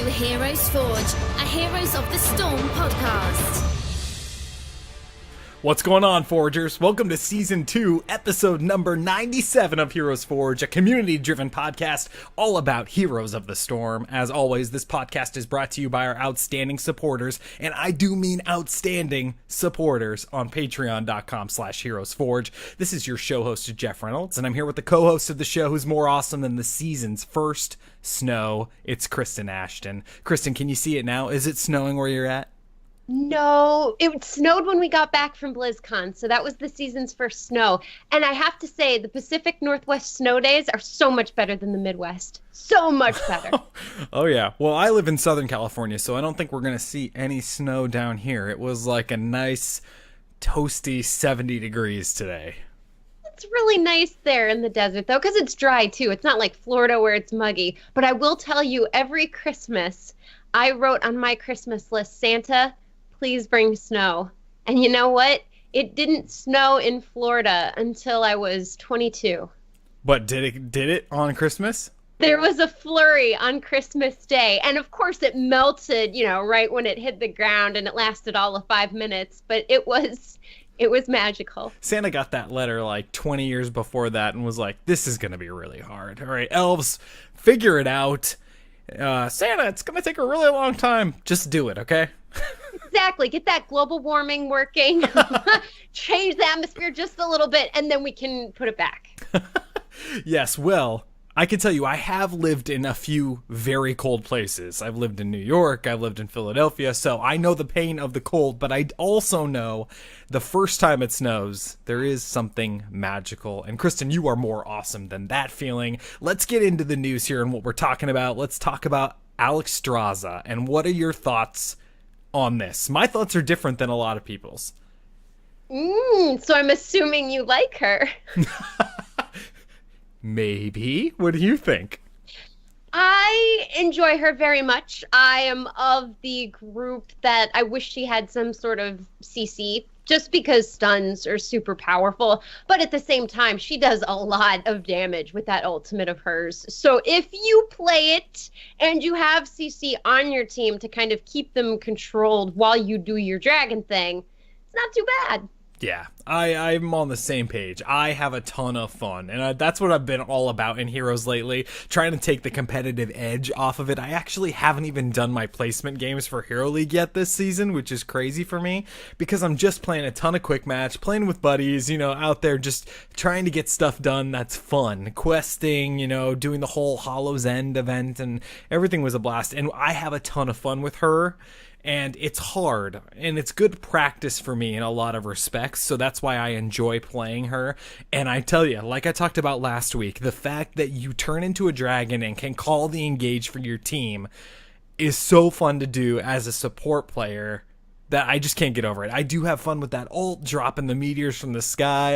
Heroes Forge, a Heroes of the Storm podcast. What's going on, Forgers? Welcome to Season 2, Episode number 97 of Heroes Forge, a community-driven podcast all about Heroes of the Storm. As always, this podcast is brought to you by our outstanding supporters, and I do mean outstanding supporters, on patreon.com/HeroesForge. This is your show host, Jeff Reynolds, and I'm here with the co-host of the show who's more awesome than the season's first snow. It's Kristen Ashton. Kristen, can you see it now? Is it snowing where you're at? No, it snowed when we got back from BlizzCon, so that was the season's first snow. And I have to say, the Pacific Northwest snow days are so much better than the Midwest. So much better. Oh, yeah. Well, I live in Southern California, so I don't think we're going to see any snow down here. It was like a nice, toasty 70 degrees today. It's really nice there in the desert, though, because it's dry, too. It's not like Florida where it's muggy. But I will tell you, every Christmas, I wrote on my Christmas list, Santa, please bring snow. And you know what? It didn't snow in Florida until I was 22. But did it on Christmas? There was a flurry on Christmas Day. And of course it melted, right when it hit the ground, and it lasted all of 5 minutes. But it was magical. Santa got that letter like 20 years before that and was like, this is going to be really hard. All right, elves, figure it out. Santa, it's going to take a really long time. Just do it, okay? Exactly. Get that global warming working. Change the atmosphere just a little bit, and then we can put it back. Yes, well, I can tell you, I have lived in a few very cold places. I've lived in New York, I've lived in Philadelphia, so I know the pain of the cold, but I also know the first time it snows, there is something magical. And Kristen, you are more awesome than that feeling. Let's get into the news here and what we're talking about. Let's talk about Alexstrasza, and what are your thoughts on this? My thoughts are different than a lot of people's. So I'm assuming you like her. Maybe. What do you think? I enjoy her very much. I am of the group that I wish she had some sort of CC, just because stuns are super powerful. But at the same time, she does a lot of damage with that ultimate of hers. So if you play it and you have CC on your team to kind of keep them controlled while you do your dragon thing, it's not too bad. Yeah, I'm on the same page. I have a ton of fun, and that's what I've been all about in Heroes lately, trying to take the competitive edge off of it. I actually haven't even done my placement games for Hero League yet this season, which is crazy for me, because I'm just playing a ton of quick match, playing with buddies, out there just trying to get stuff done that's fun. Questing, doing the whole Hollow's End event, and everything was a blast, and I have a ton of fun with her. And it's hard, and it's good practice for me in a lot of respects, so that's why I enjoy playing her. And I tell you, like I talked about last week, the fact that you turn into a dragon and can call the engage for your team is so fun to do as a support player that I just can't get over it. I do have fun with that ult, dropping the meteors from the sky.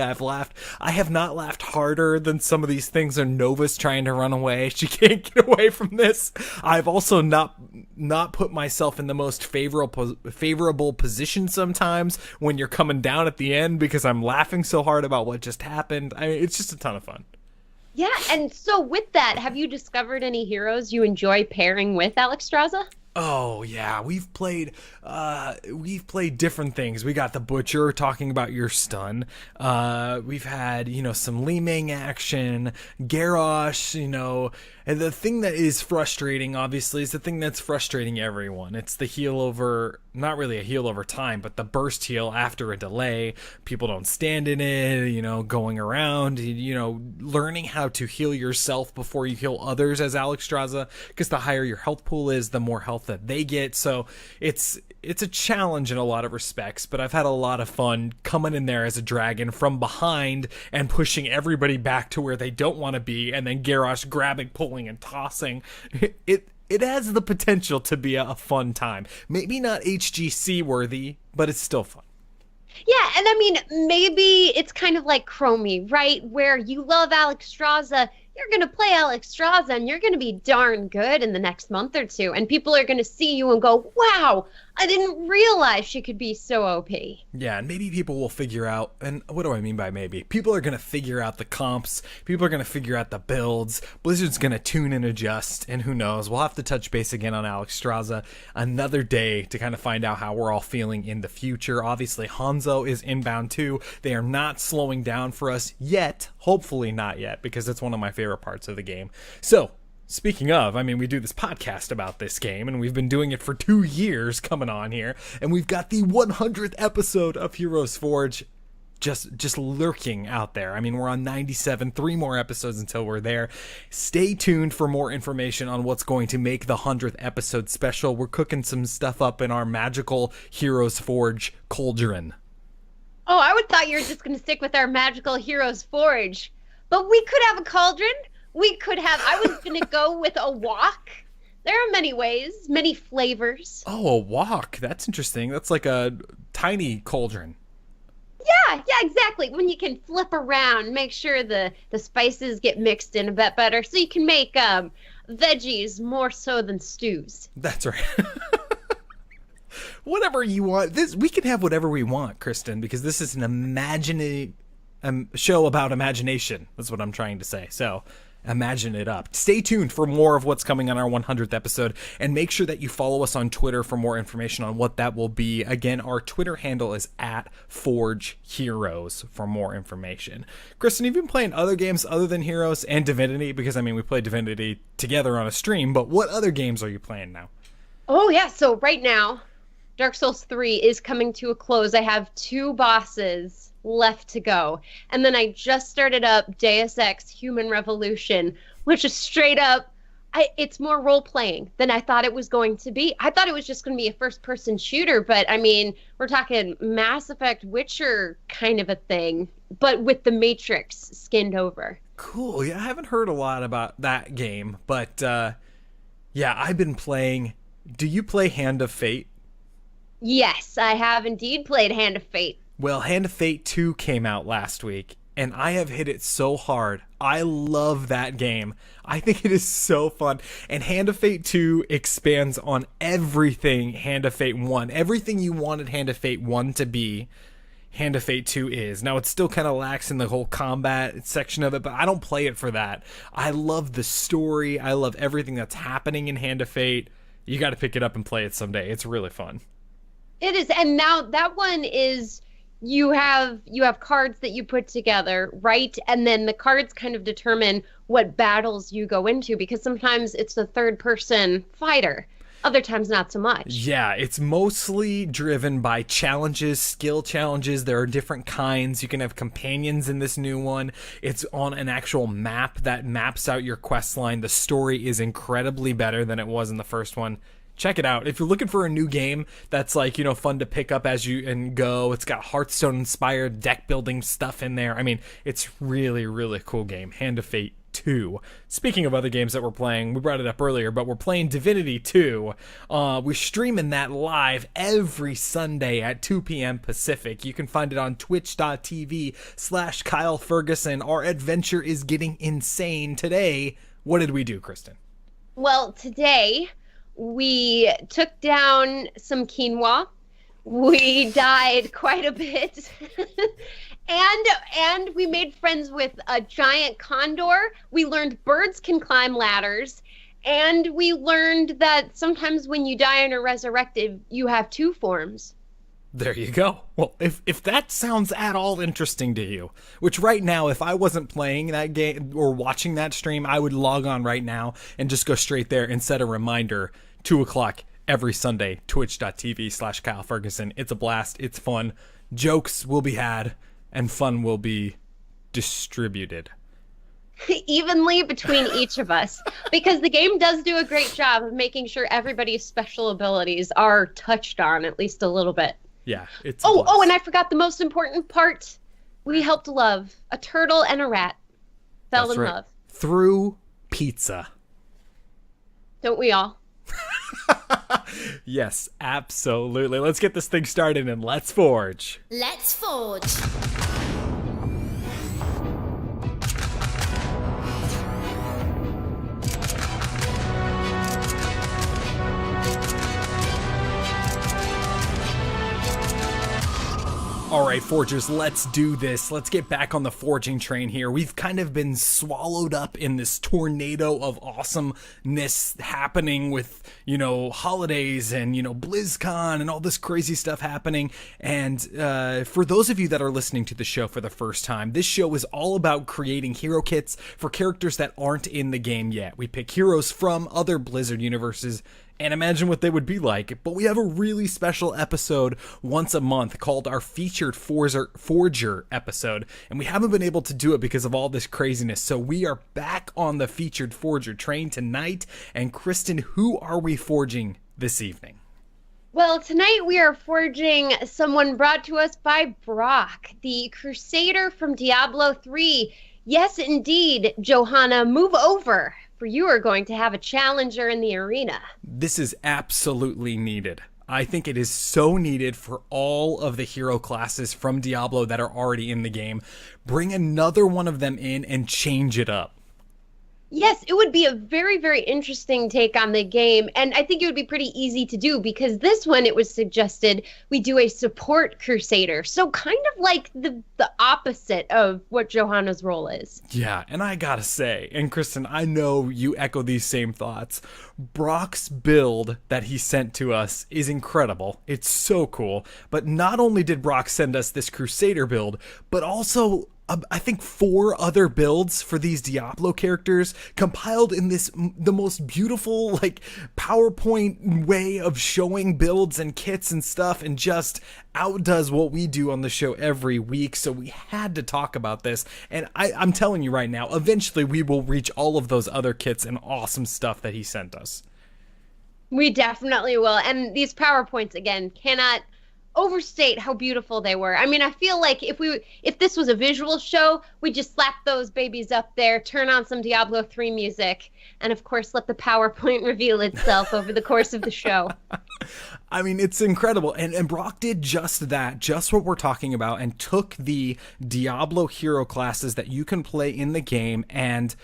I have not laughed harder than some of these things. Are Nova's trying to run away. She can't get away from this. I've also not put myself in the most favorable position sometimes when you're coming down at the end, because I'm laughing so hard about what just happened. I mean, it's just a ton of fun. Yeah, and so with that, have you discovered any heroes you enjoy pairing with Alexstrasza? Oh yeah, we've played different things. We got the Butcher talking about your stun. We've had, some Li Ming action, Garrosh, and the thing that is frustrating, obviously, is the thing that's frustrating everyone. It's the heal over, not really a heal over time, but the burst heal after a delay. People don't stand in it, going around, learning how to heal yourself before you heal others as Alexstrasza, because the higher your health pool is, the more health that they get. So it's a challenge in a lot of respects, but I've had a lot of fun coming in there as a dragon from behind and pushing everybody back to where they don't want to be, and then Garrosh grabbing, pulling, and tossing. It has the potential to be a fun time. Maybe not HGC worthy, but it's still fun. Yeah, and I mean, maybe it's kind of like Chromie, right? Where you love Alexstrasza, you're going to play Alexstrasza and you're going to be darn good in the next month or two. And people are going to see you and go, wow, I didn't realize she could be so OP. Yeah, and maybe people will figure out, and what do I mean by maybe? People are going to figure out the comps, people are going to figure out the builds, Blizzard's going to tune and adjust, and who knows, we'll have to touch base again on Alexstrasza another day to kind of find out how we're all feeling in the future. Obviously, Hanzo is inbound too. They are not slowing down for us yet, hopefully not yet, because it's one of my favorite parts of the game. So, speaking of, I mean, we do this podcast about this game, and we've been doing it for 2 years coming on here, and we've got the 100th episode of HeroesForge just lurking out there. I mean, we're on 97, 3 more episodes until we're there. Stay tuned for more information on what's going to make the 100th episode special. We're cooking some stuff up in our magical HeroesForge cauldron. Oh, I would thought you were just going to stick with our magical HeroesForge. But we could have a cauldron. I was going to go with a wok. There are many ways, many flavors. Oh, a wok. That's interesting. That's like a tiny cauldron. Yeah, exactly. When you can flip around, make sure the spices get mixed in a bit better so you can make veggies more so than stews. That's right. Whatever you want. We can have whatever we want, Kristen, because this is an imaginative show about imagination. That's what I'm trying to say. So imagine it up. Stay tuned for more of what's coming on our 100th episode, and make sure that you follow us on Twitter for more information on what that will be. Again, our Twitter handle is @ForgeHeroes for more information. Kristen, you've been playing other games other than Heroes and Divinity, because I mean, we played Divinity together on a stream, but what other games are you playing now? Oh yeah, so right now Dark Souls 3 is coming to a close. I have 2 bosses left to go. And then I just started up Deus Ex Human Revolution, which is straight up, it's more role-playing than I thought it was going to be. I thought it was just going to be a first-person shooter, but I mean, we're talking Mass Effect Witcher kind of a thing, but with the Matrix skinned over. Cool. Yeah, I haven't heard a lot about that game, but yeah, I've been playing. Do you play Hand of Fate? Yes, I have indeed played Hand of Fate. Well, Hand of Fate 2 came out last week, and I have hit it so hard. I love that game. I think it is so fun. And Hand of Fate 2 expands on everything Hand of Fate 1. Everything you wanted Hand of Fate 1 to be, Hand of Fate 2 is. Now, it still kind of lacks in the whole combat section of it, but I don't play it for that. I love the story. I love everything that's happening in Hand of Fate. You got to pick it up and play it someday. It's really fun. It is, and now that one is... You have cards that you put together, right? And then the cards kind of determine what battles you go into, because sometimes it's a third-person fighter. Other times, not so much. Yeah, it's mostly driven by challenges, skill challenges. There are different kinds. You can have companions in this new one. It's on an actual map that maps out your quest line. The story is incredibly better than it was in the first one. Check it out. If you're looking for a new game that's like, you know, fun to pick up as you and go, it's got Hearthstone-inspired deck building stuff in there. I mean, it's really, really cool game. Hand of Fate 2. Speaking of other games that we're playing, we brought it up earlier, but we're playing Divinity 2. We're streaming that live every Sunday at 2 p.m. Pacific. You can find it on twitch.tv/Kyle Ferguson. Our adventure is getting insane. Today, what did we do, Kristen? Well, today... we took down some quinoa. We died quite a bit. and we made friends with a giant condor. We learned birds can climb ladders. And we learned that sometimes when you die and are resurrected, you have 2 forms. There you go. Well, if that sounds at all interesting to you, which right now, if I wasn't playing that game or watching that stream, I would log on right now and just go straight there and set a reminder, 2 o'clock every Sunday, twitch.tv/Kyle Ferguson. It's a blast. It's fun. Jokes will be had and fun will be distributed. Evenly between each of us, because the game does do a great job of making sure everybody's special abilities are touched on at least a little bit. Yeah, it's Oh, and I forgot the most important part. We helped love a turtle and a rat. Fell in love. Through pizza. Don't we all? Yes, absolutely. Let's get this thing started and let's forge. Let's forge. right, Forgers, let's do this. Let's get back on the forging train here. We've kind of been swallowed up in this tornado of awesomeness happening with, holidays and, BlizzCon and all this crazy stuff happening. And for those of you that are listening to the show for the first time, this show is all about creating hero kits for characters that aren't in the game yet. We pick heroes from other Blizzard universes and imagine what they would be like. But we have a really special episode once a month called our featured Forger episode, and we haven't been able to do it because of all this craziness. So we are back on the featured Forger train tonight. And Kristen, who are we forging this evening? Well, tonight we are forging someone brought to us by Brock, the Crusader from Diablo 3. Yes, indeed, Johanna, move over, for you are going to have a challenger in the arena. This is absolutely needed. I think it is so needed for all of the hero classes from Diablo that are already in the game. Bring another one of them in and change it up. Yes, it would be a very, very interesting take on the game, and I think it would be pretty easy to do because this one, it was suggested we do a support Crusader, so kind of like the opposite of what Johanna's role is. Yeah, and I gotta say, and Kristen, I know you echo these same thoughts, Brock's build that he sent to us is incredible. It's so cool, but not only did Brock send us this Crusader build, but also I think 4 other builds for these Diablo characters compiled in the most beautiful PowerPoint way of showing builds and kits and stuff, and just outdoes what we do on the show every week. So we had to talk about this, and I'm telling you right now, eventually we will reach all of those other kits and awesome stuff that he sent us. We definitely will, and these PowerPoints, again, cannot overstate how beautiful they were. I mean, I feel like if this was a visual show, we'd just slap those babies up there, turn on some Diablo 3 music, and of course let the PowerPoint reveal itself over the course of the show. I mean, it's incredible. And Brock did just that, just what we're talking about, and took the Diablo hero classes that you can play in the game. And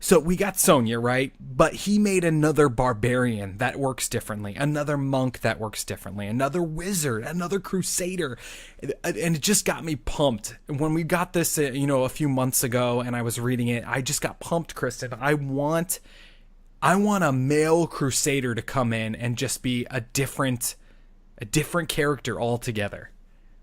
so we got Sonya, right? But he made another barbarian that works differently, another monk that works differently, another wizard, another crusader. And it just got me pumped. When we got this, a few months ago and I was reading it, I just got pumped, Kristen. I want a male crusader to come in and just be a different character altogether.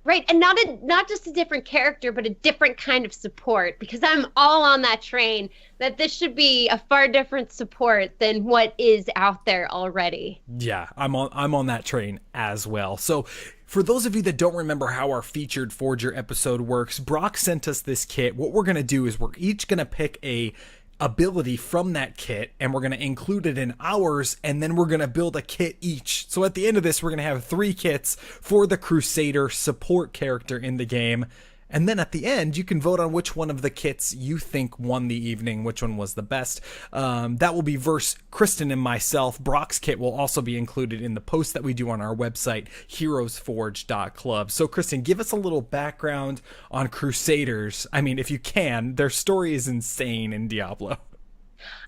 Right, and not just a different character, but a different kind of support, because I'm all on that train that this should be a far different support than what is out there already. Yeah, I'm on that train as well. So for those of you that don't remember how our featured Forger episode works, Brock sent us this kit. What we're going to do is we're each going to pick a ability from that kit, and we're going to include it in ours, and then we're going to build a kit each. So at the end of this, we're going to have 3 kits for the Crusader support character in the game. And then at the end, you can vote on which one of the kits you think won the evening, which one was the best. That will be versus Kristen and myself. Brock's kit will also be included in the post that we do on our website, HeroesForge.club. So Kristen, give us a little background on Crusaders. I mean, if you can, their story is insane in Diablo.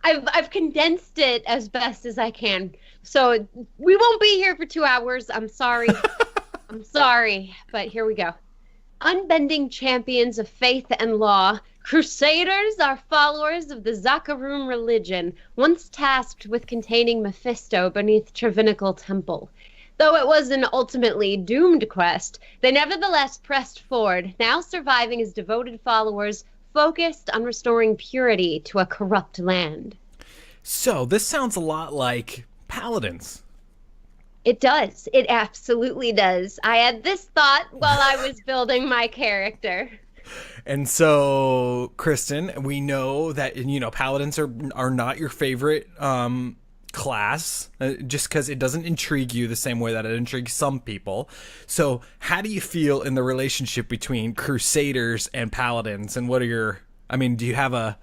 I've condensed it as best as I can. So we won't be here for 2 hours. I'm sorry. I'm sorry, but here we go. Unbending champions of faith and law, Crusaders are followers of the Zakarum religion, once tasked with containing Mephisto beneath Trevinical Temple. Though it was an ultimately doomed quest, they nevertheless pressed forward, now surviving as devoted followers focused on restoring purity to a corrupt land. So this sounds a lot like Paladins. It does. It absolutely does. I had this thought while I was building my character. And so, Kristen, we know that, Paladins are not your favorite class, just because it doesn't intrigue you the same way that it intrigues some people. So how do you feel in the relationship between Crusaders and Paladins? And what are do you have a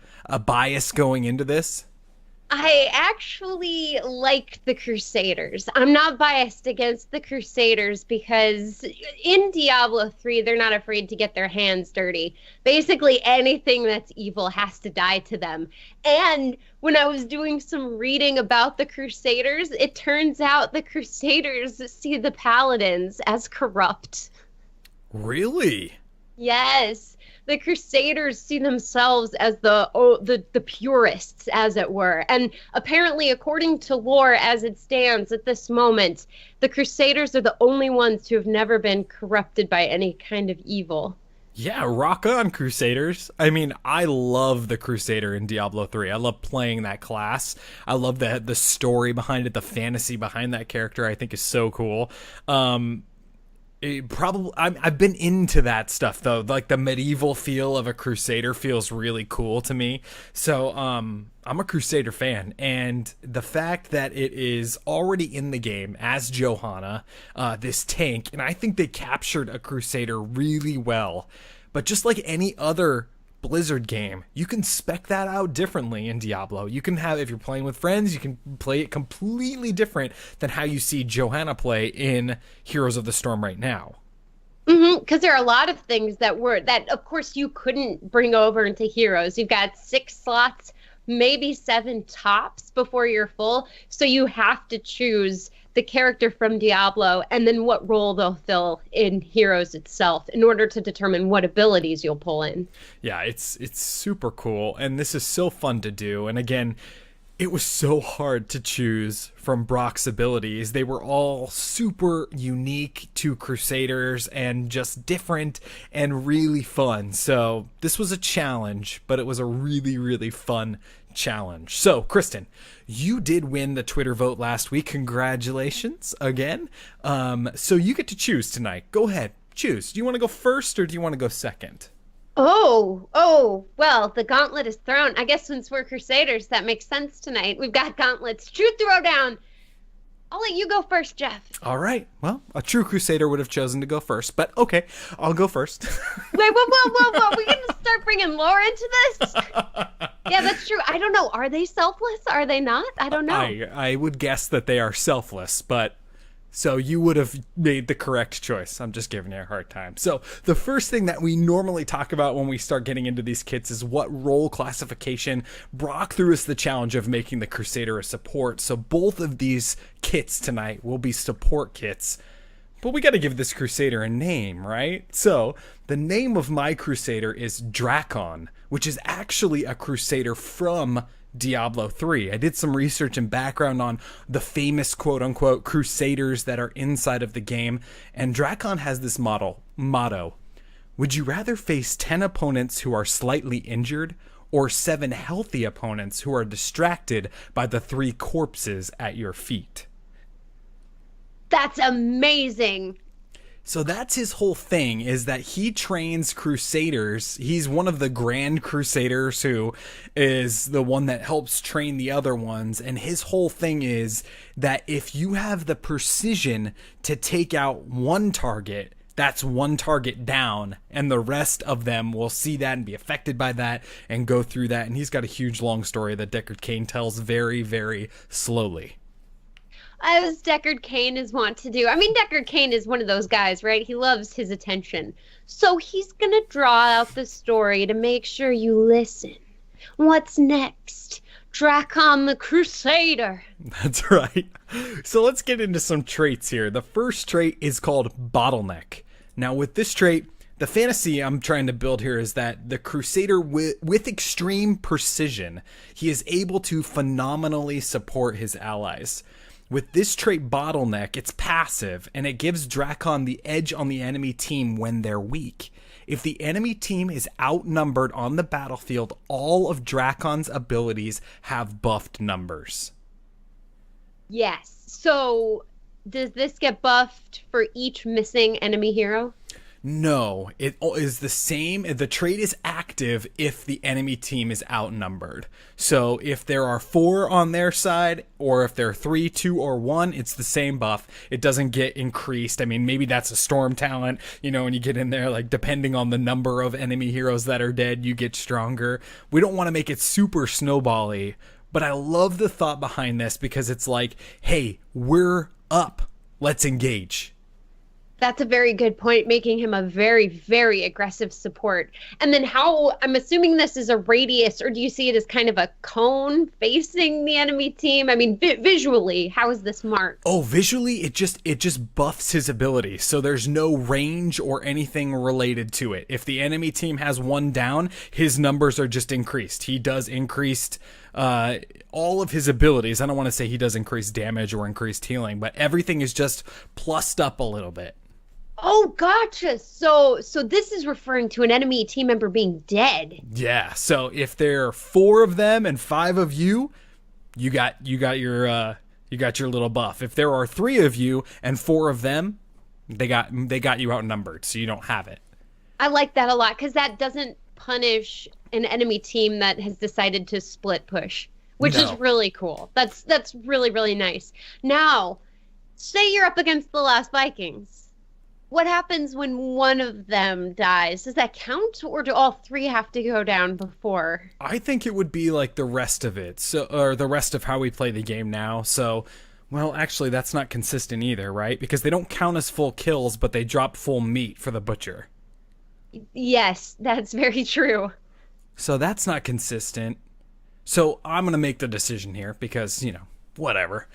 bias going into this? I actually like the Crusaders. I'm not biased against the Crusaders because in Diablo 3, they're not afraid to get their hands dirty. Basically, anything that's evil has to die to them. And when I was doing some reading about the Crusaders, it turns out the Crusaders see the Paladins as corrupt. Really? Yes. The Crusaders see themselves as the purists, as it were. And apparently, according to lore as it stands at this moment, the Crusaders are the only ones who have never been corrupted by any kind of evil. Yeah, rock on, Crusaders. I mean, I love the Crusader in Diablo 3. I love playing that class. I love the story behind it, the fantasy behind that character, I think is so cool. I've been into that stuff though. Like the medieval feel of a Crusader feels really cool to me. So I'm a Crusader fan, and the fact that it is already in the game as Johanna, this tank, and I think they captured a Crusader really well. But just like any other Blizzard game, you can spec that out differently in Diablo. You can have, if you're playing with friends, you can play it completely different than how you see Johanna play in Heroes of the Storm right now. Because there are a lot of things that of course you couldn't bring over into Heroes. You've got 6 slots, maybe 7 tops before you're full. So you have to choose the character from Diablo and then what role they'll fill in Heroes itself in order to determine what abilities you'll pull in. Yeah, it's super cool, and this is so fun to do. And again, it was so hard to choose from Brock's abilities. They were all super unique to Crusaders and just different and really fun. So this was a challenge, but it was a really, really fun challenge. So, Kristen, you did win the Twitter vote last week. Congratulations again. So you get to choose tonight. Go ahead, choose. Do you want to go first or do you want to go second? Well, the gauntlet is thrown. I guess since we're Crusaders, that makes sense tonight. We've got gauntlets. True throwdown. I'll let you go first, Jeff. All right. Well, a true Crusader would have chosen to go first, but okay, I'll go first. Wait, whoa. We're going to start bringing lore into this? Yeah, that's true. I don't know. Are they selfless? Are they not? I don't know. I would guess that they are selfless, but so you would have made the correct choice. I'm just giving you a hard time. So the first thing that we normally talk about when we start getting into these kits is what role classification. Brock threw us the challenge of making the Crusader a support. So both of these kits tonight will be support kits. But we got to give this Crusader a name, right? So the name of my Crusader is Drakon, which is actually a Crusader from Diablo 3. I did some research and background on the famous quote-unquote Crusaders that are inside of the game, and Drakon has this motto. Would you rather face 10 opponents who are slightly injured or 7 healthy opponents who are distracted by the 3 corpses at your feet? That's amazing. So that's his whole thing, is that he trains Crusaders. He's one of the Grand Crusaders who is the one that helps train the other ones. And his whole thing is that if you have the precision to take out one target, that's one target down, and the rest of them will see that and be affected by that and go through that. And he's got a huge long story that Deckard Cain tells very, very slowly. As Deckard Cain is wont to do. I mean, Deckard Cain is one of those guys, right? He loves his attention. So he's going to draw out the story to make sure you listen. What's next? Drakon the Crusader. That's right. So let's get into some traits here. The first trait is called Bottleneck. Now, with this trait, the fantasy I'm trying to build here is that the Crusader, with extreme precision, he is able to phenomenally support his allies. With this trait Bottleneck, it's passive, and it gives Drakon the edge on the enemy team when they're weak. If the enemy team is outnumbered on the battlefield, all of Drakon's abilities have buffed numbers. Yes. So does this get buffed for each missing enemy hero? No, it is the same. The trait is active if the enemy team is outnumbered. So if there are 4 on their side, or if there are 3, 2, or 1, it's the same buff. It doesn't get increased. I mean, maybe that's a storm talent, when you get in there, like depending on the number of enemy heroes that are dead, you get stronger. We don't want to make it super snowball-y, but I love the thought behind this because it's like, hey, we're up. Let's engage. That's a very good point, making him a very, very aggressive support. And then I'm assuming this is a radius, or do you see it as kind of a cone facing the enemy team? I mean, visually, how is this marked? Oh, visually, it just buffs his ability, so there's no range or anything related to it. If the enemy team has one down, his numbers are just increased. He does increased all of his abilities. I don't want to say he does increased damage or increased healing, but everything is just plussed up a little bit. Oh, gotcha. So this is referring to an enemy team member being dead. Yeah. So if there are 4 of them and 5 of you, you got your little buff. If there are 3 of you and 4 of them, they got you outnumbered, so you don't have it. I like that a lot because that doesn't punish an enemy team that has decided to split push, which is really cool. That's really, really nice. Now, say you're up against the Last Vikings. What happens when one of them dies? Does that count, or do all 3 have to go down before? I think it would be like the rest of it, or the rest of how we play the game now. So, well, actually, that's not consistent either, right? Because they don't count as full kills, but they drop full meat for the butcher. Yes, that's very true. So that's not consistent. So I'm gonna make the decision here because whatever.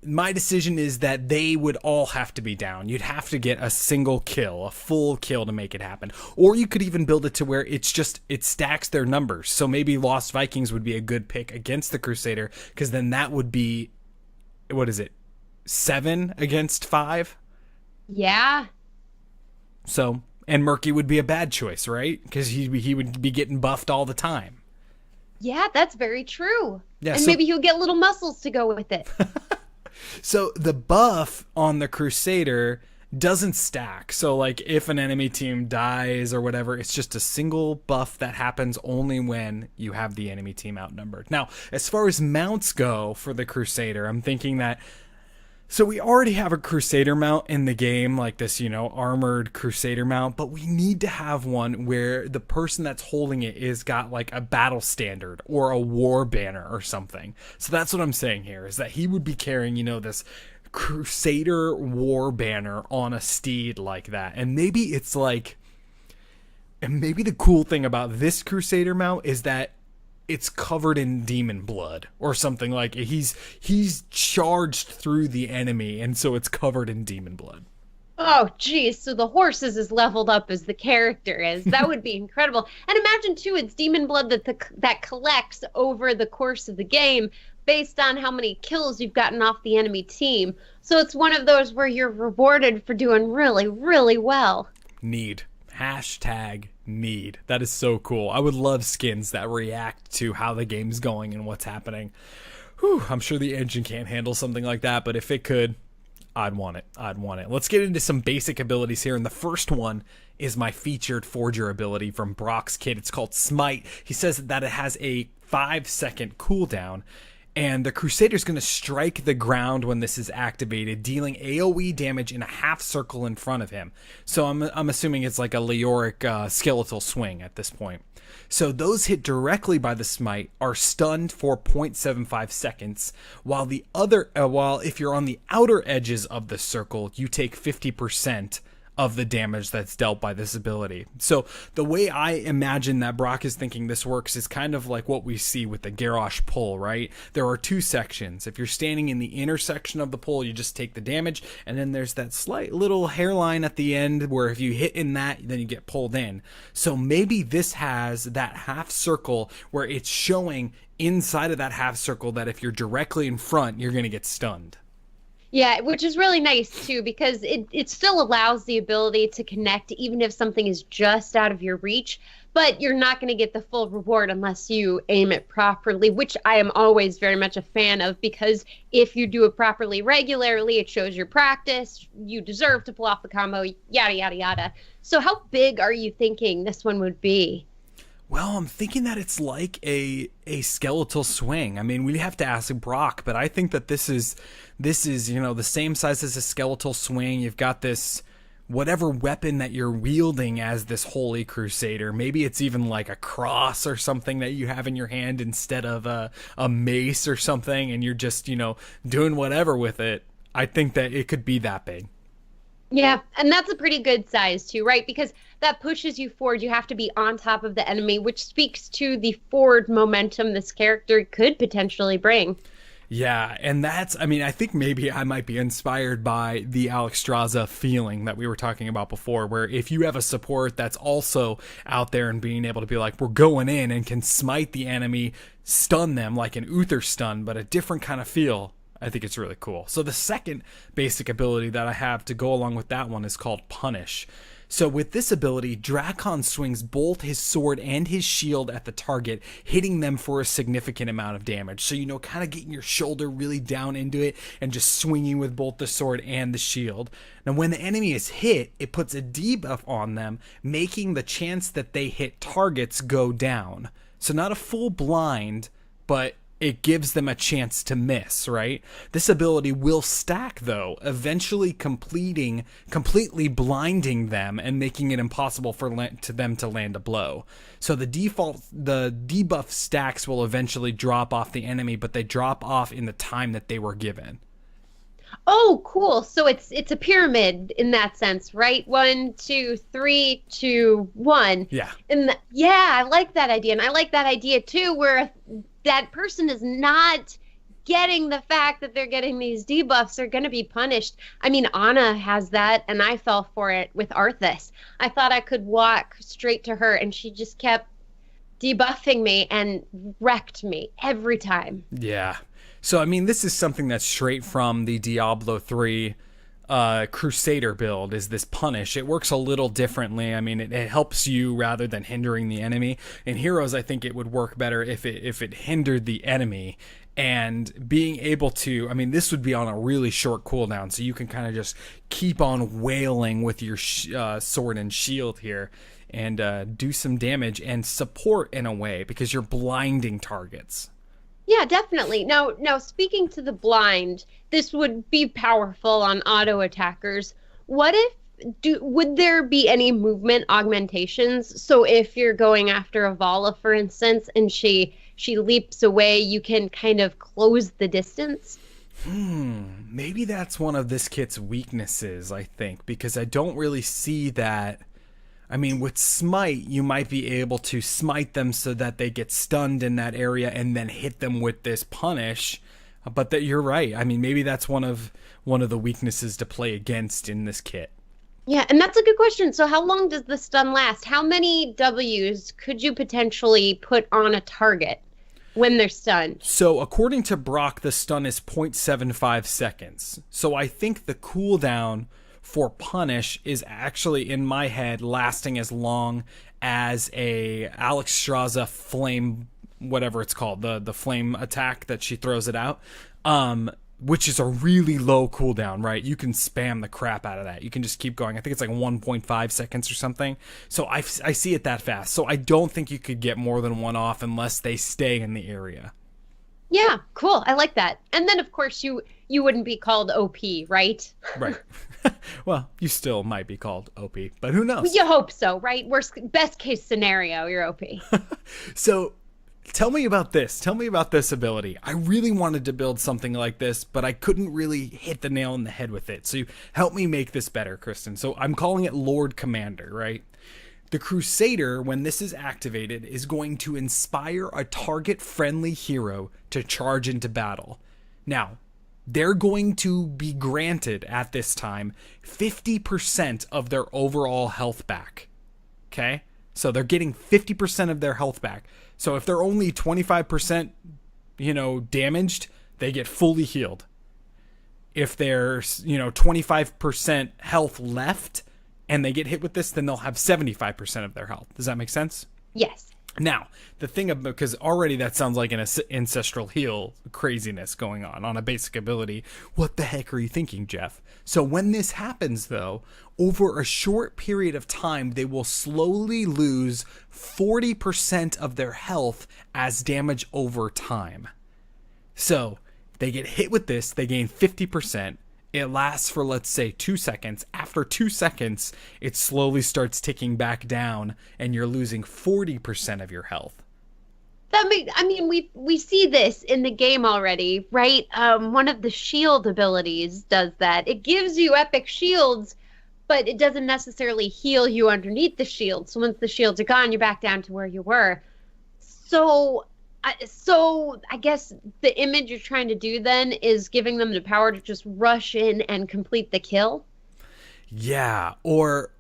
My decision is that they would all have to be down. You'd have to get a single kill, a full kill to make it happen. Or you could even build it to where it stacks their numbers. So maybe Lost Vikings would be a good pick against the Crusader, because then that would be, 7 against 5? Yeah. So, and Murky would be a bad choice, right? Because he would be getting buffed all the time. Yeah, that's very true. Yeah, and maybe he'll get little muscles to go with it. So the buff on the Crusader doesn't stack. So like if an enemy team dies or whatever, it's just a single buff that happens only when you have the enemy team outnumbered. Now, as far as mounts go for the Crusader, I'm thinking that, so we already have a Crusader mount in the game, like this, armored Crusader mount, but we need to have one where the person that's holding it is got like a battle standard or a war banner or something. So that's what I'm saying here, is that he would be carrying, this Crusader war banner on a steed like that. And maybe it's like, and maybe the cool thing about this Crusader mount is that it's covered in demon blood or something. Like he's charged through the enemy, and so it's covered in demon blood. Oh, geez. So the horse is as leveled up as the character is. That would be incredible. And imagine, too, it's demon blood that collects over the course of the game based on how many kills you've gotten off the enemy team. So it's one of those where you're rewarded for doing really, really well. Need. #need. That is so cool. I would love skins that react to how the game's going and what's happening. Whew, I'm sure the engine can't handle something like that, but if it could, I'd want it. Let's get into some basic abilities here, and the first one is my featured forger ability from Brock's kit. It's called Smite. He says that it has a 5-second cooldown, and the Crusader's going to strike the ground when this is activated, dealing AoE damage in a half circle in front of him. So I'm assuming it's like a Leoric skeletal swing at this point. So those hit directly by the smite are stunned for 0.75 seconds, while if you're on the outer edges of the circle, you take 50% of the damage that's dealt by this ability. So the way I imagine that Brock is thinking this works is kind of like what we see with the Garrosh pull, right? There are 2 sections. If you're standing in the intersection of the pull, you just take the damage, and then there's that slight little hairline at the end where if you hit in that, then you get pulled in. So maybe this has that half circle where it's showing inside of that half circle that if you're directly in front, you're going to get stunned. Yeah, which is really nice, too, because it still allows the ability to connect even if something is just out of your reach, but you're not going to get the full reward unless you aim it properly, which I am always very much a fan of, because if you do it properly regularly, it shows your practice, you deserve to pull off the combo, yada, yada, yada. So how big are you thinking this one would be? Well, I'm thinking that it's like a skeletal swing. I mean, we have to ask Brock, but I think that this is the same size as a skeletal swing. You've got this whatever weapon that you're wielding as this holy Crusader. Maybe it's even like a cross or something that you have in your hand instead of a mace or something, and you're just, doing whatever with it. I think that it could be that big. Yeah, and that's a pretty good size too, right? Because that pushes you forward. You have to be on top of the enemy, which speaks to the forward momentum this character could potentially bring. Yeah, and that's, I mean, I think maybe I might be inspired by the Alexstrasza feeling that we were talking about before, where if you have a support that's also out there and being able to be like, we're going in and can smite the enemy, stun them like an Uther stun, but a different kind of feel, I think it's really cool. So the second basic ability that I have to go along with that one is called Punish. So with this ability, Drakon swings both his sword and his shield at the target, hitting them for a significant amount of damage. So, you know, kind of getting your shoulder really down into it and just swinging with both the sword and the shield. Now, when the enemy is hit, it puts a debuff on them, making the chance that they hit targets go down. So not a full blind, but it gives them a chance to miss, right? This ability will stack, though, eventually completely blinding them and making it impossible for them to land a blow. So the debuff stacks will eventually drop off the enemy, but they drop off in the time that they were given. Oh, cool. So it's a pyramid in that sense, right? 1, 2, 3, 2, 1. Yeah. Yeah, I like that idea. And I like that idea, too, where that person is not getting the fact that they're getting these debuffs. They're going to be punished. I mean, Anna has that, and I fell for it with Arthas. I thought I could walk straight to her, and she just kept debuffing me and wrecked me every time. Yeah. So, I mean, this is something that's straight from the Diablo 3 Crusader build, is this Punish. It works a little differently. I mean, it helps you rather than hindering the enemy. In Heroes, I think it would work better if it hindered the enemy. And being able to, I mean, this would be on a really short cooldown, so you can kind of just keep on wailing with your sword and shield here and do some damage and support in a way, because you're blinding targets. Yeah, definitely. Now, speaking to the blind, this would be powerful on auto attackers. What if, would there be any movement augmentations? So if you're going after a Vala, for instance, and she leaps away, you can kind of close the distance? Maybe that's one of this kit's weaknesses, I think, because I don't really see that. I mean, with Smite, you might be able to smite them so that they get stunned in that area and then hit them with this Punish. But that you're right. I mean, maybe that's one of the weaknesses to play against in this kit. Yeah, and that's a good question. So how long does the stun last? How many Ws could you potentially put on a target when they're stunned? So according to Brock, the stun is 0.75 seconds. So I think the cooldown for Punish is actually, in my head, lasting as long as a Alexstrasza flame, whatever it's called, the flame attack that she throws it out, which is a really low cooldown, right? You can spam the crap out of that. You can just keep going. I think it's like 1.5 seconds or something. So I see it that fast. So I don't think you could get more than one off unless they stay in the area. Yeah, cool. I like that. And then, of course, you wouldn't be called OP, right? Right. Well, you still might be called OP, but who knows? You hope so, right? Best case scenario, you're OP. So tell me about this. Tell me about this ability. I really wanted to build something like this, but I couldn't really hit the nail on the head with it. So help me make this better, Kristen. So I'm calling it Lord Commander, right? The Crusader, when this is activated, is going to inspire a target-friendly hero to charge into battle. Now, they're going to be granted at this time 50% of their overall health back. Okay? So they're getting 50% of their health back. So if they're only 25%, damaged, they get fully healed. If they're, 25% health left and they get hit with this, then they'll have 75% of their health. Does that make sense? Yes. Now, the thing because already that sounds like an ancestral heal craziness going on a basic ability. What the heck are you thinking, Jeff? So when this happens, though, over a short period of time, they will slowly lose 40% of their health as damage over time. So they get hit with this, they gain 50%. It lasts for, let's say, 2 seconds. After 2 seconds, it slowly starts ticking back down, and you're losing 40% of your health. We see this in the game already, right? One of the shield abilities does that. It gives you epic shields, but it doesn't necessarily heal you underneath the shield. So once the shields are gone, you're back down to where you were. So I guess the image you're trying to do then is giving them the power to just rush in and complete the kill. Yeah, or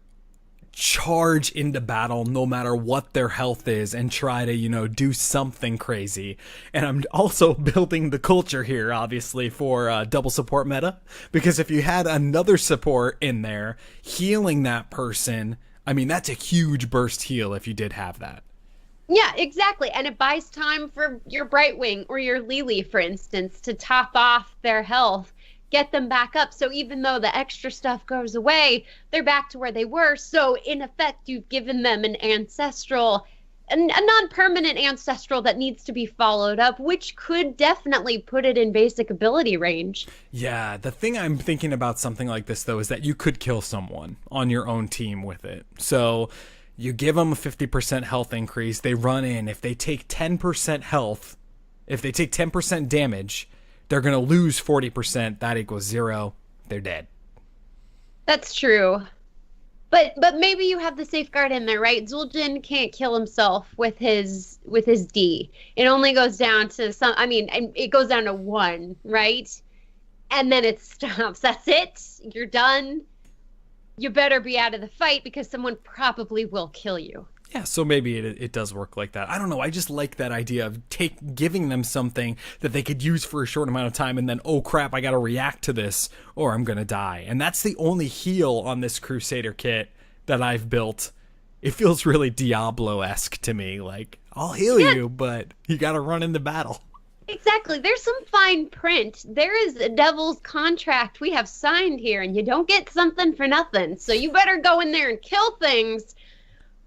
charge into battle no matter what their health is and try to, do something crazy. And I'm also building the culture here, obviously, for double support meta, because if you had another support in there healing that person, I mean, that's a huge burst heal if you did have that. Yeah, exactly. And it buys time for your Brightwing or your Lily, for instance, to top off their health, get them back up. So even though the extra stuff goes away, they're back to where they were. So in effect, you've given them an ancestral, a non-permanent ancestral that needs to be followed up, which could definitely put it in basic ability range. Yeah, the thing I'm thinking about something like this, though, is that you could kill someone on your own team with it. So you give them a 50% health increase. They run in. If they take 10% health, if they take 10% damage, they're going to lose 40%. That equals 0. They're dead. That's true. But maybe you have the safeguard in there, right? Zul'jin can't kill himself with his D. It only goes down to it goes down to 1, right? And then it stops. That's it. You're done. You better be out of the fight because someone probably will kill you. Yeah, so maybe it does work like that. I don't know. I just like that idea of giving them something that they could use for a short amount of time and then, oh crap, I got to react to this or I'm going to die. And that's the only heal on this Crusader kit that I've built. It feels really Diablo-esque to me. Like, I'll heal you, but you got to run into battle. Exactly. There's some fine print. There is a devil's contract we have signed here, and you don't get something for nothing. So you better go in there and kill things,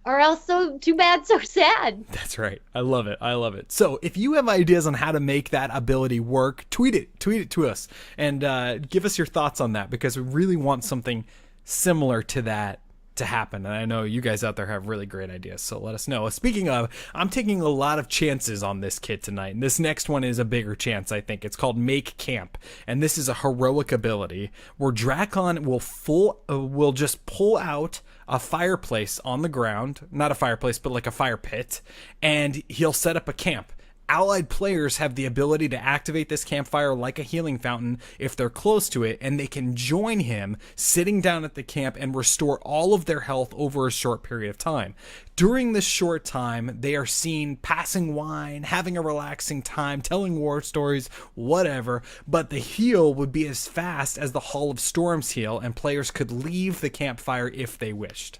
or else so too bad, so sad. That's right. I love it. I love it. So if you have ideas on how to make that ability work, tweet it to us and give us your thoughts on that, because we really want something similar to that to happen. And I know you guys out there have really great ideas, so let us know. Speaking of, I'm taking a lot of chances on this kit tonight, and this next one is a bigger chance, I think. It's called Make Camp, and this is a heroic ability where Drakon will just pull out a fireplace on the ground, not a fireplace, but like a fire pit, and he'll set up a camp. Allied players have the ability to activate this campfire like a healing fountain if they're close to it, and they can join him sitting down at the camp and restore all of their health over a short period of time. During this short time, they are seen passing wine, having a relaxing time, telling war stories, whatever, but the heal would be as fast as the Hall of Storms heal, and players could leave the campfire if they wished.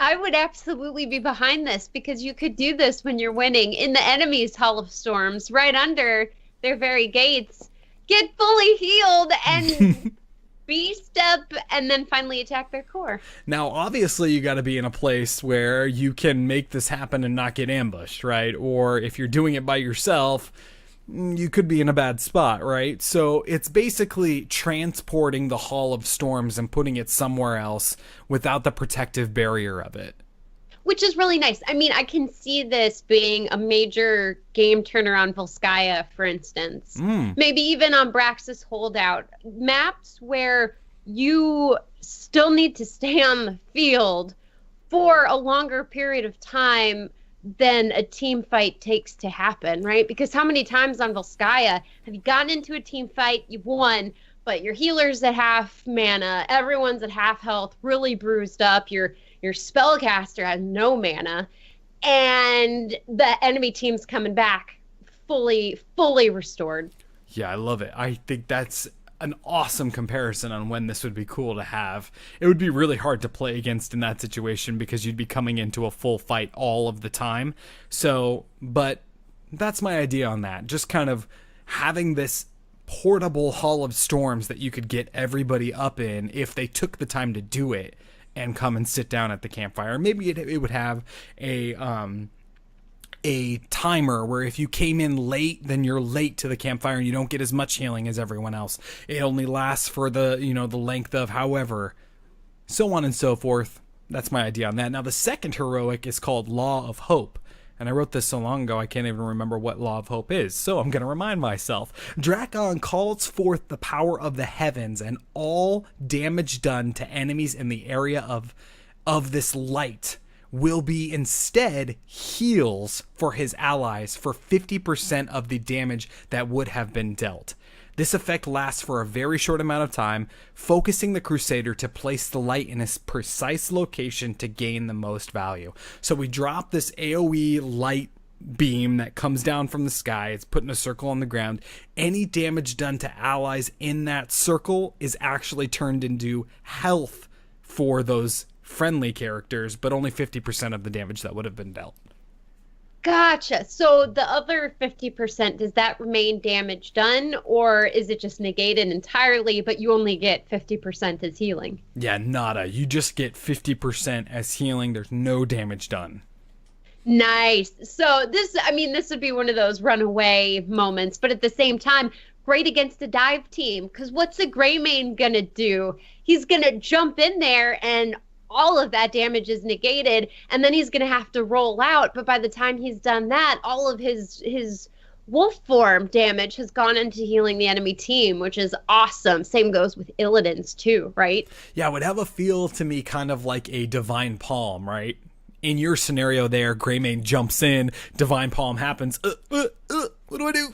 I would absolutely be behind this, because you could do this when you're winning in the enemy's Hall of Storms, right under their very gates. Get fully healed and B-step and then finally attack their core. Now, obviously, you got to be in a place where you can make this happen and not get ambushed, right? Or if you're doing it by yourself, you could be in a bad spot, right? So it's basically transporting the Hall of Storms and putting it somewhere else without the protective barrier of it. Which is really nice. I mean, I can see this being a major game turnaround Volskaya, for instance. Maybe even on Braxis Holdout. Maps where you still need to stay on the field for a longer period of time than a team fight takes to happen, right? Because how many times on Volskaya have you gotten into a team fight, you've won, but your healer's at half mana, everyone's at half health, really bruised up, your spellcaster has no mana, and the enemy team's coming back fully restored. Yeah, I love it. I think that's an awesome comparison on when this would be cool to have. It would be really hard to play against in that situation because you'd be coming into a full fight all of the time. So, but that's my idea on that. Just kind of having this portable Hall of Storms that you could get everybody up in if they took the time to do it and come and sit down at the campfire. Maybe it would have a timer where if you came in late, then you're late to the campfire and you don't get as much healing as everyone else. It only lasts for the length of however, so on and so forth. That's my idea on that. Now, the second heroic is called Law of Hope. And I wrote this so long ago, I can't even remember what Law of Hope is, so I'm going to remind myself. Drakon calls forth the power of the heavens, and all damage done to enemies in the area of this light will be instead heals for his allies for 50% of the damage that would have been dealt. This effect lasts for a very short amount of time, focusing the Crusader to place the light in a precise location to gain the most value. So we drop this AoE light beam that comes down from the sky. It's put in a circle on the ground. Any damage done to allies in that circle is actually turned into health for those friendly characters, but only 50% of the damage that would have been dealt. Gotcha. So the other 50%, does that remain damage done, or is it just negated entirely, but you only get 50% as healing? Yeah, nada. You just get 50% as healing. There's no damage done. Nice. So this would be one of those runaway moments, but at the same time, great against a dive team, because what's a Greymane gonna do? He's gonna jump in there and all of that damage is negated, and then he's going to have to roll out. But by the time he's done that, all of his wolf form damage has gone into healing the enemy team, which is awesome. Same goes with Illidan's too, right? Yeah, it would have a feel to me kind of like a Divine Palm, right? In your scenario there, Greymane jumps in, Divine Palm happens, what do I do?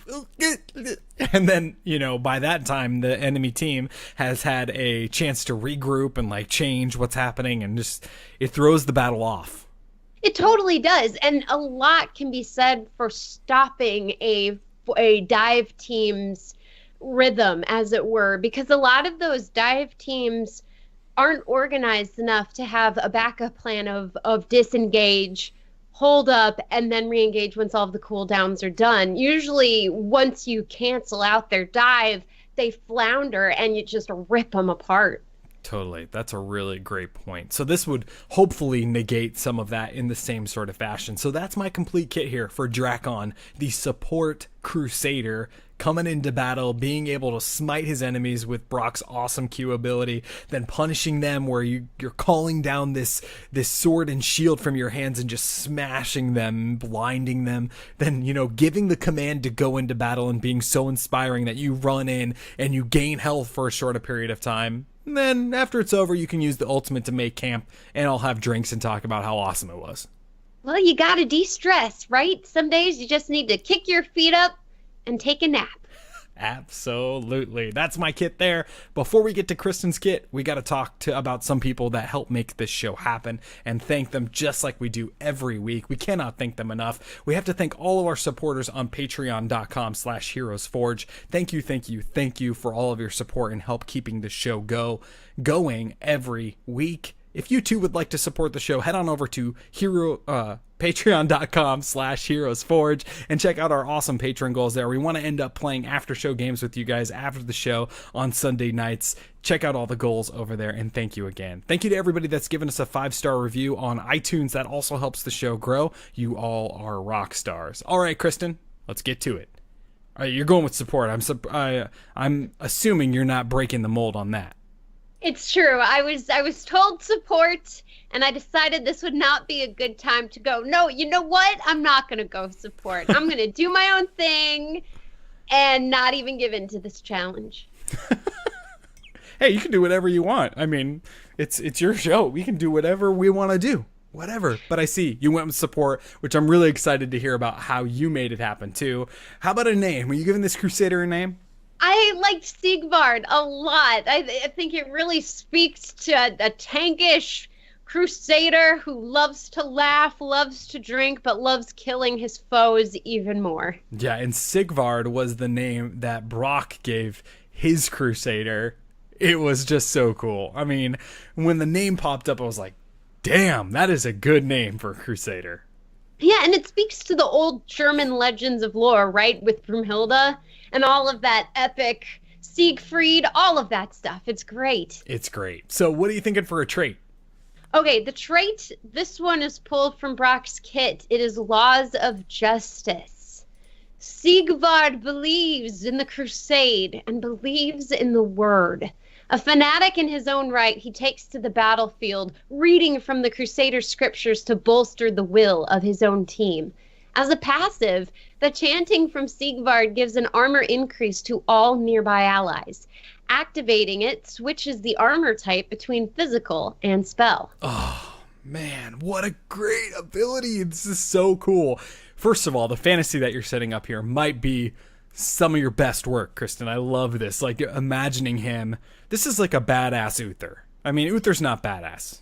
And then, by that time, the enemy team has had a chance to regroup and like change what's happening, and just, it throws the battle off. It totally does. And a lot can be said for stopping a dive team's rhythm, as it were, because a lot of those dive teams aren't organized enough to have a backup plan of disengage, hold up, and then re-engage once all of the cooldowns are done. Usually, once you cancel out their dive, they flounder and you just rip them apart. Totally. That's a really great point. So this would hopefully negate some of that in the same sort of fashion. So that's my complete kit here for Drakon, the support Crusader, coming into battle, being able to smite his enemies with Brock's awesome Q ability, then punishing them where you're calling down this sword and shield from your hands and just smashing them, blinding them, then, giving the command to go into battle and being so inspiring that you run in and you gain health for a shorter period of time. And then after it's over, you can use the ultimate to make camp, and I'll have drinks and talk about how awesome it was. Well, you gotta de-stress, right? Some days you just need to kick your feet up and take a nap. Absolutely. That's my kit there. Before we get to Kristen's kit, we got to talk about some people that help make this show happen and thank them just like we do every week. We cannot thank them enough. We have to thank all of our supporters on patreon.com/HeroesForge. Thank you for all of your support and help keeping the show going every week. If you too would like to support the show, head on over to patreon.com/HeroesForge and check out our awesome patron goals there. We want to end up playing after show games with you guys after the show on Sunday nights. Check out all the goals over there, and thank you again. Thank you to everybody that's given us a 5-star review on iTunes. That also helps the show grow. You all are rock stars. All right, Kristen, let's get to it. All right, you're going with support. I'm assuming you're not breaking the mold on that. It's true. I was told support, and I decided this would not be a good time to go, no, you know what? I'm not going to go support. I'm going to do my own thing and not even give in to this challenge. Hey, you can do whatever you want. I mean, it's your show. We can do whatever we want to do. Whatever. But I see you went with support, which I'm really excited to hear about how you made it happen, too. How about a name? Were you giving this Crusader a name? I liked Sigvard a lot. I think it really speaks to a tankish Crusader who loves to laugh, loves to drink, but loves killing his foes even more. Yeah, and Sigvard was the name that Brock gave his Crusader. It was just so cool. I mean, when the name popped up, I was like, damn, that is a good name for a Crusader. Yeah, and it speaks to the old German legends of lore, right? With Brunhilde and all of that epic Siegfried, all of that stuff. It's great. It's great. So what are you thinking for a trait? Okay, the trait, this one is pulled from Brock's kit. It is Laws of Justice. Sigvard believes in the crusade and believes in the word. A fanatic in his own right, he takes to the battlefield, reading from the Crusader scriptures to bolster the will of his own team. As a passive, the chanting from Sigvard gives an armor increase to all nearby allies. Activating it switches the armor type between physical and spell. Oh, man, what a great ability. This is so cool. First of all, the fantasy that you're setting up here might be some of your best work, Kristen. I love this. Like, imagining him. This is like a badass Uther. I mean, Uther's not badass.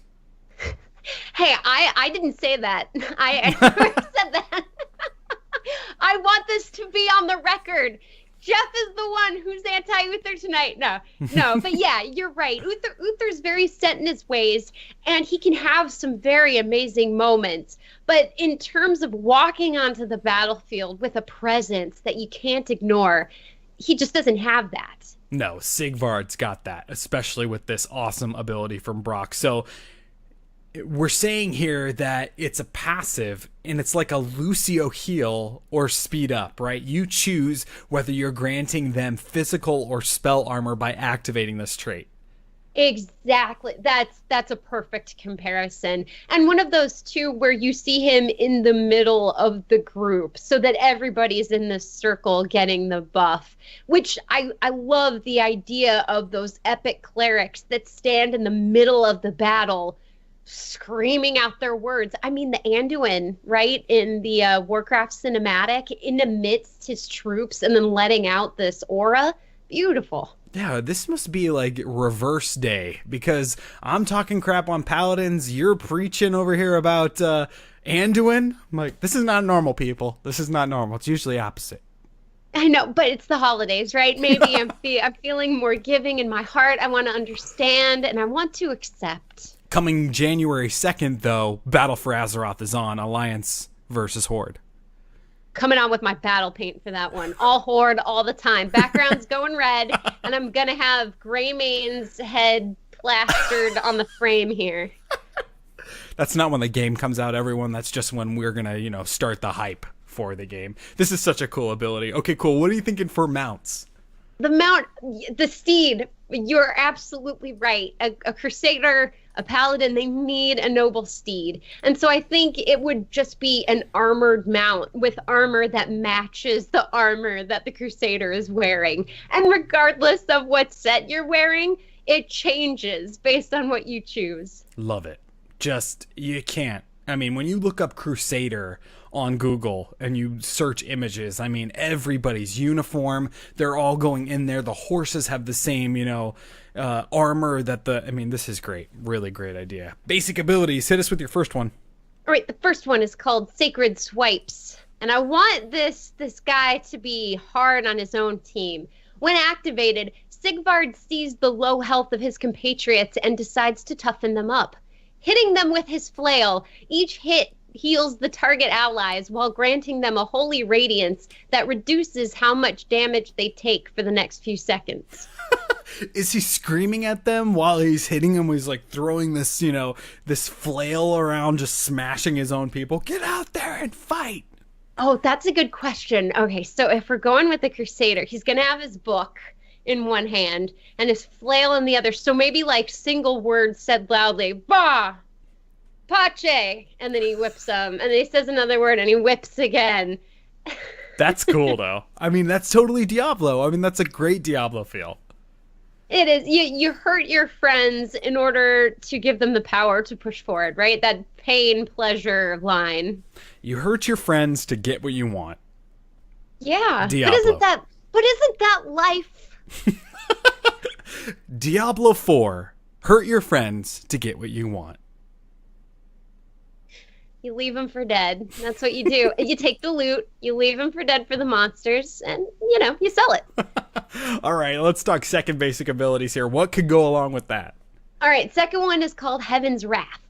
Hey, I didn't say that. I never said that. I want this to be on the record. Jeff is the one who's anti-Uther tonight. No, but yeah, you're right. Uther's very set in his ways, and he can have some very amazing moments. But in terms of walking onto the battlefield with a presence that you can't ignore, he just doesn't have that. No, Sigvard's got that, especially with this awesome ability from Brock. So we're saying here that it's a passive, and it's like a Lucio heal or speed up, right? You choose whether you're granting them physical or spell armor by activating this trait. Exactly. That's a perfect comparison. And one of those two where you see him in the middle of the group so that everybody's in this circle getting the buff, which I love the idea of those epic clerics that stand in the middle of the battle screaming out their words. I mean, the Anduin, right, in the Warcraft cinematic, in amidst his troops and then letting out this aura. Beautiful. Yeah, this must be like reverse day, because I'm talking crap on paladins, you're preaching over here about Anduin. I'm like, this is not normal, people. This is not normal. It's usually opposite. I know, but it's the holidays, right? Maybe I'm feeling more giving in my heart. I want to understand, and I want to accept. Coming January 2nd, though, Battle for Azeroth is on, Alliance versus Horde. Coming on with my battle paint for that one. All Horde, all the time. Background's going red, and I'm going to have Greymane's head plastered on the frame here. That's not when the game comes out, everyone. That's just when we're going to, start the hype for the game. This is such a cool ability. Okay, cool. What are you thinking for mounts? The steed, you're absolutely right. A Crusader, a Paladin, they need a noble steed. And so I think it would just be an armored mount with armor that matches the armor that the Crusader is wearing. And regardless of what set you're wearing, it changes based on what you choose. Love it. You can't. I mean, when you look up Crusader on Google and you search images, I mean, everybody's uniform. They're all going in there. The horses have the same, armor this is great. Really great idea. Basic abilities. Hit us with your first one. All right. The first one is called Sacred Swipes. And I want this guy to be hard on his own team. When activated, Sigvard sees the low health of his compatriots and decides to toughen them up. Hitting them with his flail, each hit heals the target allies while granting them a holy radiance that reduces how much damage they take for the next few seconds. Is he screaming at them while he's hitting them? He's like throwing this, this flail around, just smashing his own people. Get out there and fight. Oh, that's a good question. Okay, so if we're going with the Crusader, he's going to have his book in one hand and his flail in the other. So maybe like single words said loudly, bah, pache, and then he whips them, and then he says another word and he whips again. That's cool though. I mean, that's totally Diablo. I mean, that's a great Diablo feel. It is. You hurt your friends in order to give them the power to push forward, right? That pain pleasure line. You hurt your friends to get what you want. Yeah. Diablo. But isn't that life? Diablo 4. Hurt your friends to get what you want. You leave them for dead. That's what you do. You take the loot, you leave them for dead for the monsters, and, you sell it. All right, let's talk second basic abilities here. What could go along with that? All right, second one is called Heaven's Wrath.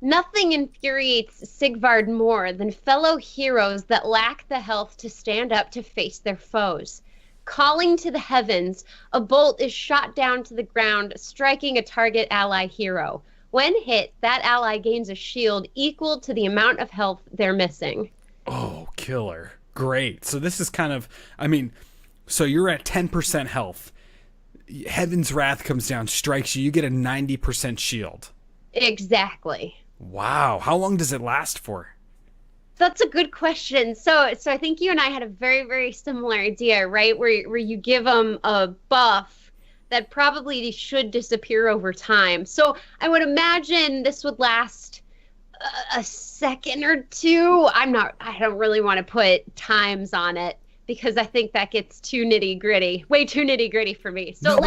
Nothing infuriates Sigvard more than fellow heroes that lack the health to stand up to face their foes. Calling to the heavens, a bolt is shot down to the ground, striking a target ally hero. When hit, that ally gains a shield equal to the amount of health they're missing. Oh, killer. Great. So this is kind of, so you're at 10% health. Heaven's Wrath comes down, strikes you, you get a 90% shield. Exactly. Wow. How long does it last for? That's a good question. So I think you and I had a very, very similar idea, right? Where you give them a buff that probably should disappear over time. So I would imagine this would last a second or two. I don't really want to put times on it because I think that gets too nitty gritty, way too nitty gritty for me. So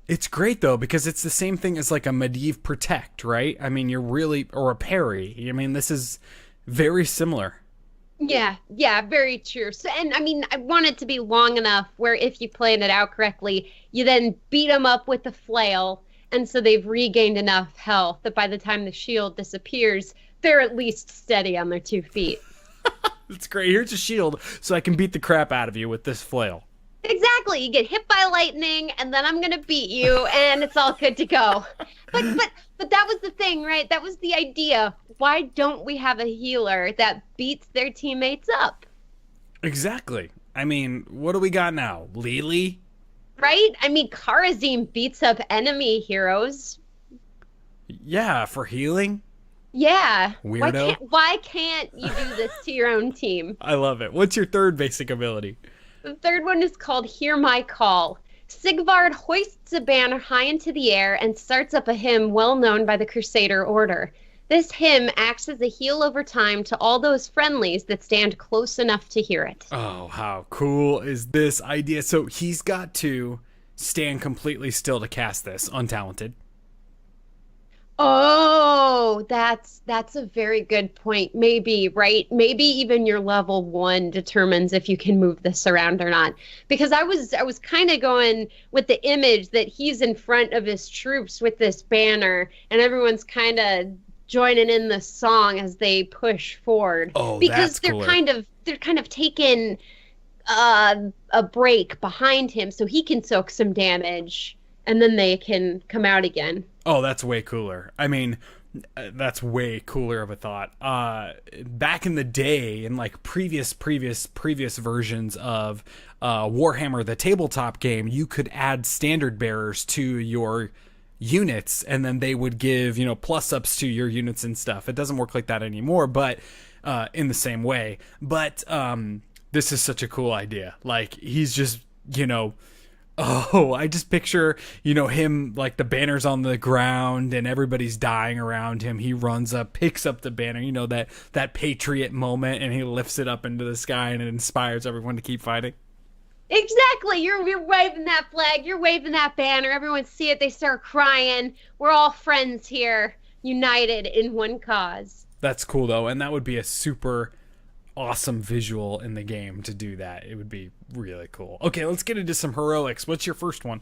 It's great though, because it's the same thing as like a Medivh Protect, right? I mean, or a parry. I mean, this is very similar. Yeah, very true. So, and I mean, I want it to be long enough where if you plan it out correctly, you then beat them up with the flail, and so they've regained enough health that by the time the shield disappears, they're at least steady on their 2 feet. That's great. Here's a shield, so I can beat the crap out of you with this flail. Exactly. You get hit by lightning, and then I'm gonna beat you, and it's all good to go. But that was the thing, right? That was the idea. Why don't we have a healer that beats their teammates up? Exactly. I mean, what do we got now? Lily? Right? I mean, Kharazim beats up enemy heroes. Yeah, for healing? Yeah. Weirdo. Why can't you do this to your own team? I love it. What's your third basic ability? The third one is called Hear My Call. Sigvard hoists a banner high into the air and starts up a hymn well known by the Crusader order. This hymn acts as a heal over time to all those friendlies that stand close enough to hear it. Oh, how cool is this idea? So he's got to stand completely still to cast this, untalented. Oh, that's a very good point. Maybe, right? Maybe even your level 1 determines if you can move this around or not. Because I was kind of going with the image that he's in front of his troops with this banner, and everyone's kind of joining in the song as they push forward. Oh, because that's cooler. they're kind of taking a break behind him so he can soak some damage, and then they can come out again. Oh, that's way cooler. I mean, that's way cooler of a thought. Back in the day, in like previous versions of Warhammer, the tabletop game, you could add standard bearers to your units, and then they would give, plus ups to your units and stuff. It doesn't work like that anymore, but in the same way. But this is such a cool idea. Like, he's just, oh, I just picture, him, like, the banner's on the ground and everybody's dying around him. He runs up, picks up the banner, that patriot moment, and he lifts it up into the sky, and it inspires everyone to keep fighting. Exactly. You're waving that flag. You're waving that banner. Everyone see it. They start crying. We're all friends here, united in one cause. That's cool, though, and that would be a super awesome visual in the game to do that. It would be really cool. Okay, let's get into some heroics. What's your first one?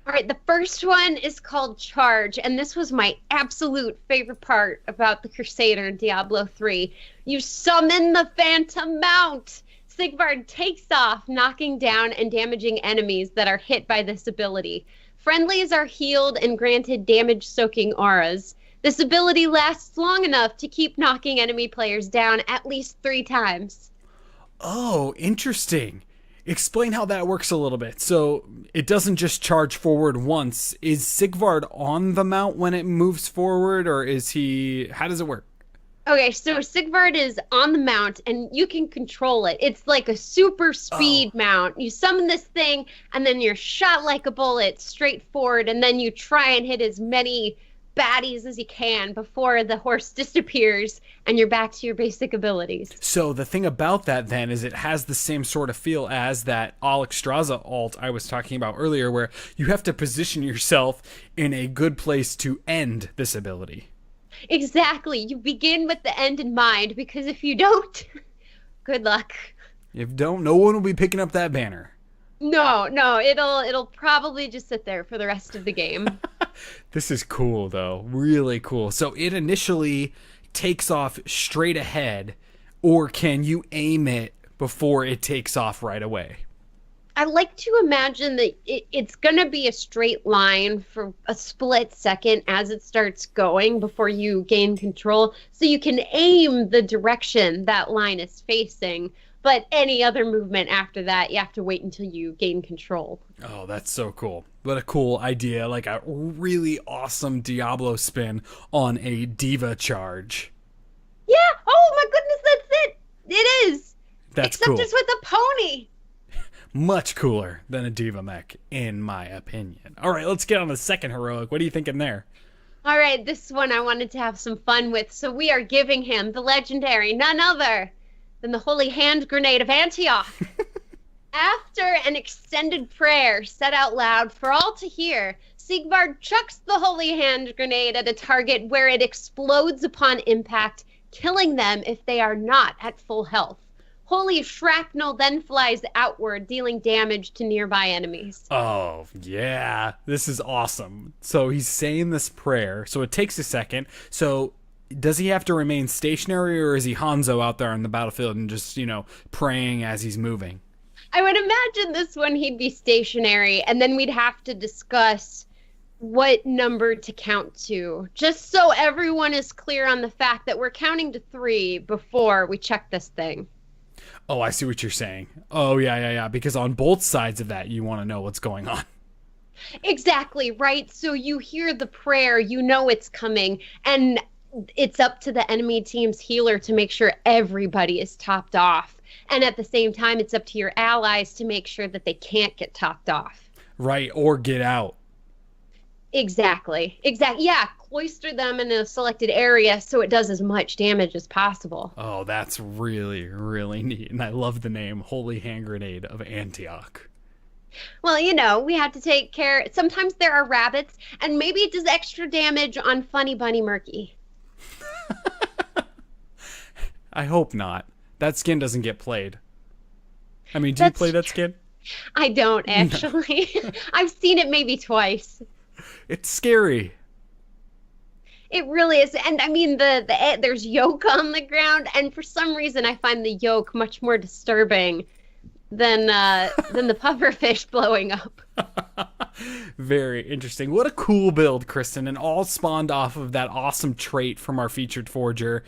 All right, the first one is called Charge, and this was my absolute favorite part about the Crusader in Diablo 3. You summon the Phantom Mount. Sigvard takes off, knocking down and damaging enemies that are hit by this ability. Friendlies are healed and granted damage-soaking auras. This ability lasts long enough to keep knocking enemy players down at least 3 times. Oh, interesting. Explain how that works a little bit. So it doesn't just charge forward once. Is Sigvard on the mount when it moves forward, or is he... How does it work? Okay, so Sigvard is on the mount, and you can control it. It's like a super speed mount. You summon this thing, and then you're shot like a bullet straight forward, and then you try and hit as many baddies as you can before the horse disappears and you're back to your basic abilities. So the thing about that then is it has the same sort of feel as that Alexstrasza alt I was talking about earlier, where you have to position yourself in a good place to end this ability. Exactly. You begin with the end in mind, because if you don't, good luck. If you don't, no one will be picking up that banner. No, it'll probably just sit there for the rest of the game. This is cool, though. Really cool. So it initially takes off straight ahead, or can you aim it before it takes off right away? I like to imagine that it's going to be a straight line for a split second as it starts going before you gain control, so you can aim the direction that line is facing. But any other movement after that, you have to wait until you gain control. Oh, that's so cool. What a cool idea. Like a really awesome Diablo spin on a diva charge. Yeah. Oh my goodness, that's it. It is. That's Except cool. it's with a pony. Much cooler than a diva mech, in my opinion. All right, let's get on the second heroic. What are you thinking there? All right, this one I wanted to have some fun with, so we are giving him the legendary, none other than the Holy Hand Grenade of Antioch. After an extended prayer said out loud for all to hear, Sigvard chucks the Holy Hand Grenade at a target where it explodes upon impact, killing them if they are not at full health. Holy shrapnel then flies outward, dealing damage to nearby enemies. Oh, yeah. This is awesome. So he's saying this prayer, so it takes a second. So does he have to remain stationary, or is he Hanzo out there on the battlefield and just, praying as he's moving? I would imagine this one he'd be stationary, and then we'd have to discuss what number to count to, just so everyone is clear on the fact that we're counting to 3 before we check this thing. Oh, I see what you're saying. Oh, yeah. Because on both sides of that, you want to know what's going on. Exactly, right? So you hear the prayer, you know it's coming, and it's up to the enemy team's healer to make sure everybody is topped off. And at the same time, it's up to your allies to make sure that they can't get topped off. Right, or get out. Exactly. Yeah, cloister them in a selected area so it does as much damage as possible. Oh, that's really, really neat. And I love the name Holy Hand Grenade of Antioch. Well, we have to take care. Sometimes there are rabbits, and maybe it does extra damage on Funny Bunny Murky. I hope not. That skin doesn't get played. I mean, do you play that skin? I don't, actually. No. I've seen it maybe twice. It's scary. It really is. And I mean, there's yolk on the ground, and for some reason I find the yolk much more disturbing than the pufferfish blowing up. Very interesting. What a cool build, Kristen, and all spawned off of that awesome trait from our featured forger.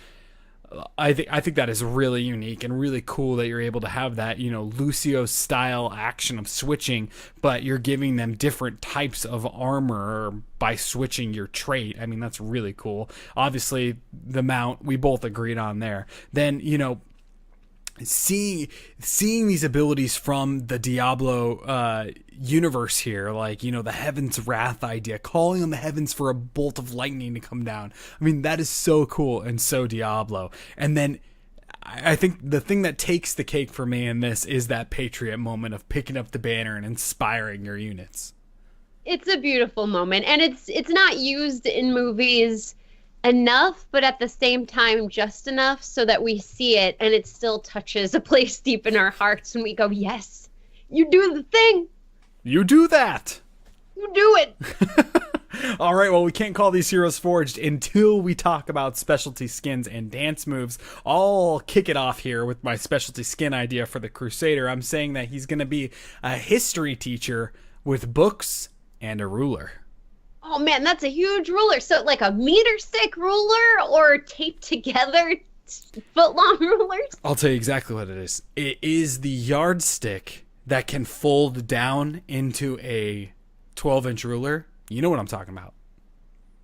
I think that is really unique and really cool that you're able to have that, Lucio style action of switching, but you're giving them different types of armor by switching your trait. I mean, that's really cool. Obviously, the mount we both agreed on there. Then, seeing these abilities from the Diablo universe here, like, the Heaven's Wrath idea, calling on the heavens for a bolt of lightning to come down. I mean, that is so cool and so Diablo. And then I think the thing that takes the cake for me in this is that Patriot moment of picking up the banner and inspiring your units. It's a beautiful moment, and it's not used in movies enough, but at the same time just enough so that we see it and it still touches a place deep in our hearts and we go, yes, you do the thing. You do that. You do it. All right, well, we can't call these Heroes Forged until we talk about specialty skins and dance moves. I'll kick it off here with my specialty skin idea for the Crusader. I'm saying that he's going to be a history teacher with books and a ruler. Oh man, that's a huge ruler. So like a meter stick ruler or taped together foot-long rulers? I'll tell you exactly what it is. It is the yardstick that can fold down into a 12-inch ruler. You know what I'm talking about.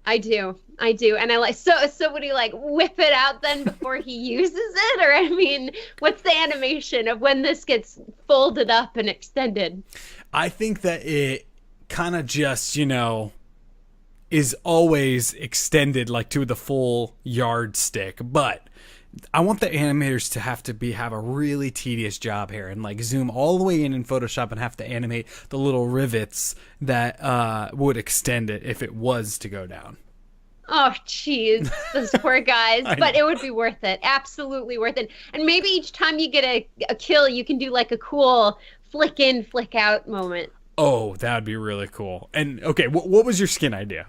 I do. And I like, so would he like whip it out then before he uses it? Or I mean, what's the animation of when this gets folded up and extended? I think that it kind of just, is always extended like to the full yardstick, but I want the animators to have a really tedious job here and like zoom all the way in Photoshop and have to animate the little rivets that would extend it if it was to go down. Oh, jeez, those poor guys. But it would be worth it. Absolutely worth it. And maybe each time you get a kill, you can do like a cool flick in, flick out moment. Oh, that would be really cool. And okay, what was your skin idea?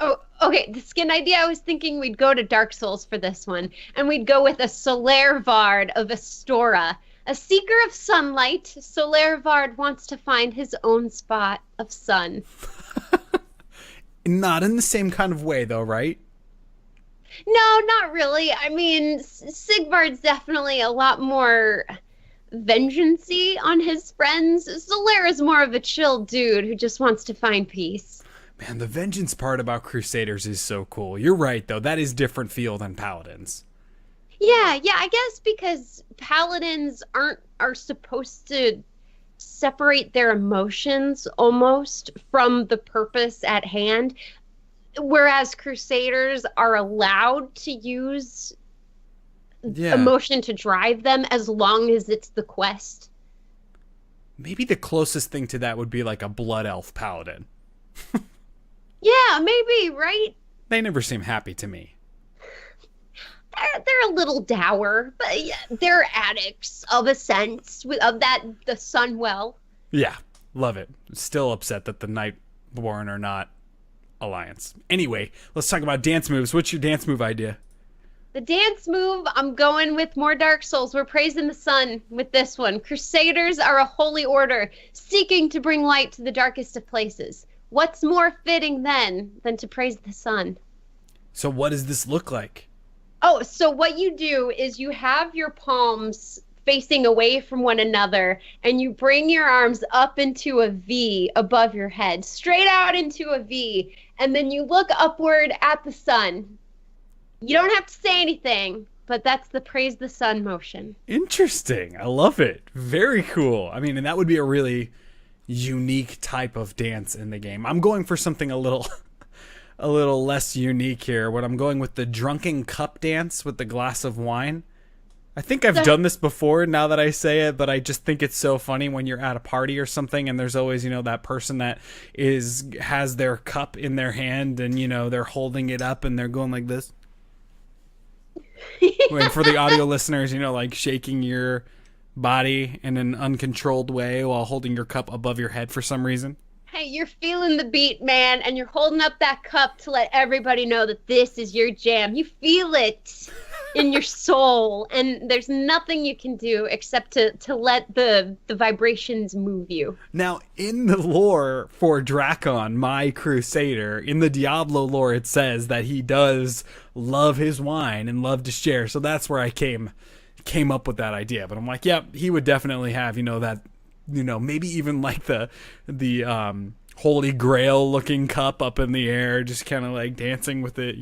Oh, okay. The skin idea, I was thinking we'd go to Dark Souls for this one, and we'd go with a Solaire Vard of Astora. A seeker of sunlight, Solaire Vard wants to find his own spot of sun. Not in the same kind of way, though, right? No, not really. I mean, Sigvard's definitely a lot more vengeance-y on his friends. Solaire is more of a chill dude who just wants to find peace. Man, the vengeance part about Crusaders is so cool. You're right, though. That is different feel than Paladins. Yeah, I guess because paladins are supposed to separate their emotions almost from the purpose at hand, whereas crusaders are allowed to use Yeah. emotion to drive them as long as it's the quest. Maybe the closest thing to that would be like a blood elf paladin. Yeah, maybe, right? They never seem happy to me. They're a little dour, but yeah, they're addicts of a sense of that the Sunwell. Yeah, love it. Still upset that the Nightborn are not Alliance. Anyway, let's talk about dance moves. What's your dance move idea? The dance move, I'm going with more Dark Souls. We're praising the sun with this one. Crusaders are a holy order seeking to bring light to the darkest of places. What's more fitting then than to praise the sun? So what does this look like? Oh, so what you do is you have your palms facing away from one another, and you bring your arms up into a V above your head, straight out into a V, and then you look upward at the sun. You don't have to say anything, but that's the praise the sun motion. Interesting. I love it. Very cool. I mean, and that would be a really unique type of dance in the game. I'm going for something a little less unique here. What I'm going with the drunken cup dance with the glass of wine. I think I've done this before now that I say it, but I just think it's so funny when you're at a party or something and there's always, that person that has their cup in their hand and, they're holding it up and they're going like this. And for the audio listeners, like shaking your body in an uncontrolled way while holding your cup above your head for some reason. Hey, you're feeling the beat, man, and you're holding up that cup to let everybody know that this is your jam. You feel it in your soul, and there's nothing you can do except to let the vibrations move you. Now, in the lore for Drakon, my Crusader, in the Diablo lore, it says that he does love his wine and love to share. So that's where I came up with that idea. But I'm like, yep, he would definitely have, that, maybe even like the Holy Grail looking cup up in the air, just kind of like dancing with it,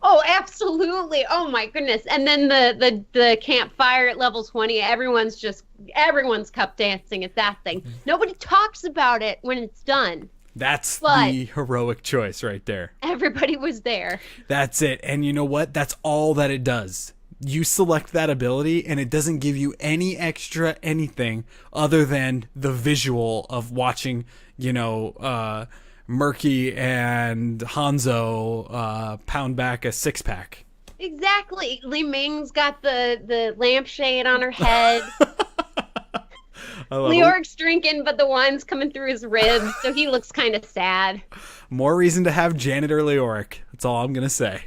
Oh, absolutely. Oh my goodness. And then the campfire at level 20, everyone's cup dancing at that thing. Nobody talks about it when it's done. That's the heroic choice right there. Everybody was there. That's it. And you know what? That's all that it does. You select that ability and it doesn't give you any extra anything other than the visual of watching, Murky and Hanzo pound back a six-pack. Exactly. Li Ming's got the lampshade on her head. Leoric's drinking, but the wine's coming through his ribs, so he looks kind of sad. More reason to have Janitor Leoric. That's all I'm going to say.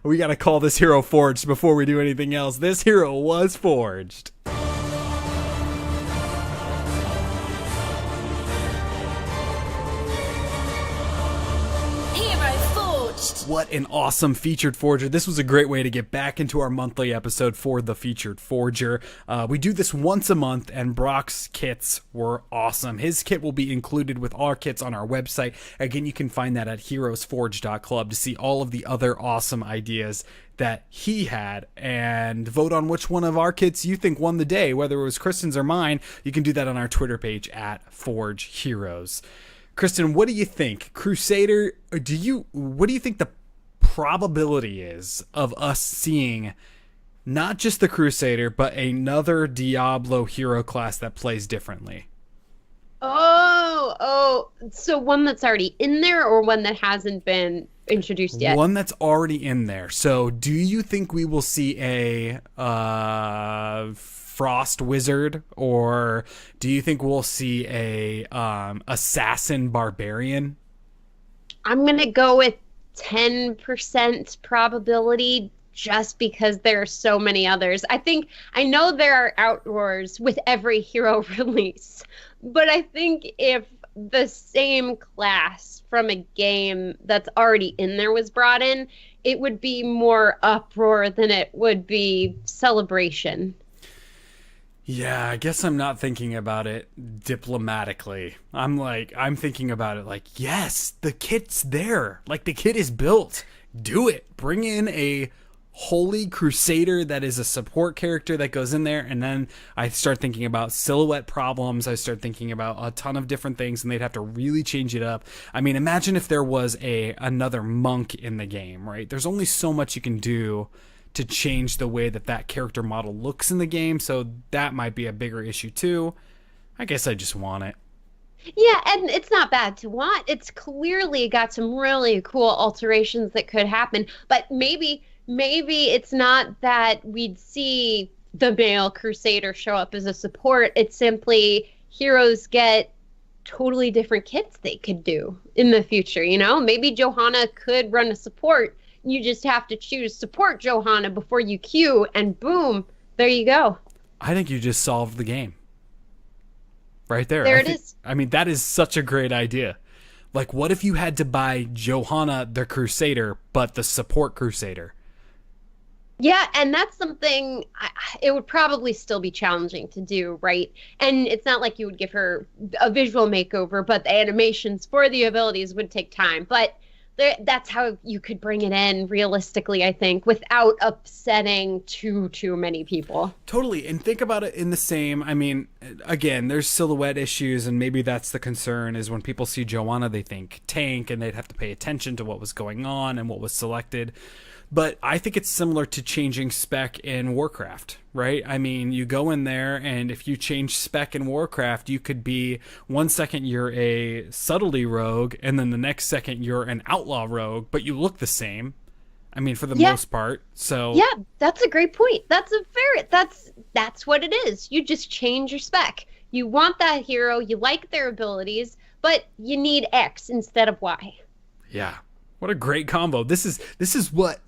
We got to call this hero forged before we do anything else. This hero was forged. What an awesome featured forger. This was a great way to get back into our monthly episode for the featured forger. We do this once a month, and Brock's kits were awesome. His kit will be included with our kits on our website. Again, you can find that at HeroesForge.club to see all of the other awesome ideas that he had and vote on which one of our kits you think won the day, whether it was Kristen's or mine. You can do that on our Twitter page at Forge Heroes. Kristen, what do you think? Crusader, what do you think the probability is of us seeing not just the Crusader, but another Diablo hero class that plays differently? Oh, so one that's already in there or one that hasn't been introduced yet? One that's already in there. So do you think we will see a Frost Wizard, or do you think we'll see a Assassin Barbarian? I'm going to go with 10% probability just because there are so many others. I know there are outroars with every hero release, but I think if the same class from a game that's already in there was brought in, it would be more uproar than it would be celebration. Yeah, I guess I'm not thinking about it diplomatically. I'm thinking about it like, yes, the kit's there. Like, the kit is built. Do it. Bring in a wholly Crusader that is a support character that goes in there, and then I start thinking about silhouette problems, I start thinking about a ton of different things, and they'd have to really change it up. I mean, imagine if there was another monk in the game, right? There's only so much you can do to change the way that character model looks in the game, so that might be a bigger issue too. I guess I just want it. Yeah, and it's not bad to want. It's clearly got some really cool alterations that could happen, but maybe it's not that we'd see the male Crusader show up as a support. It's simply heroes get totally different kits they could do in the future, you know? Maybe Johanna could run a support. You just have to choose support Johanna before you queue, and boom, there you go. I think you just solved the game. Right there. There it is. I mean, that is such a great idea. Like, what if you had to buy Johanna the Crusader, but the support Crusader? Yeah, and that's something it would probably still be challenging to do, right? And it's not like you would give her a visual makeover, but the animations for the abilities would take time. But that's how you could bring it in realistically, I think, without upsetting too many people. Totally. And think about it in the same, I mean, again, there's silhouette issues, and maybe that's the concern, is when people see Joanna, they think tank, and they'd have to pay attention to what was going on and what was selected. But I think it's similar to changing spec in Warcraft, right? I mean, you go in there, and if you change spec in Warcraft, you could be 1 second you're a subtlety rogue, and then the next second you're an outlaw rogue, but you look the same. I mean, for the most part. So yeah, that's a great point. That's what it is. You just change your spec. You want that hero, you like their abilities, but you need X instead of Y. Yeah. What a great combo. This is what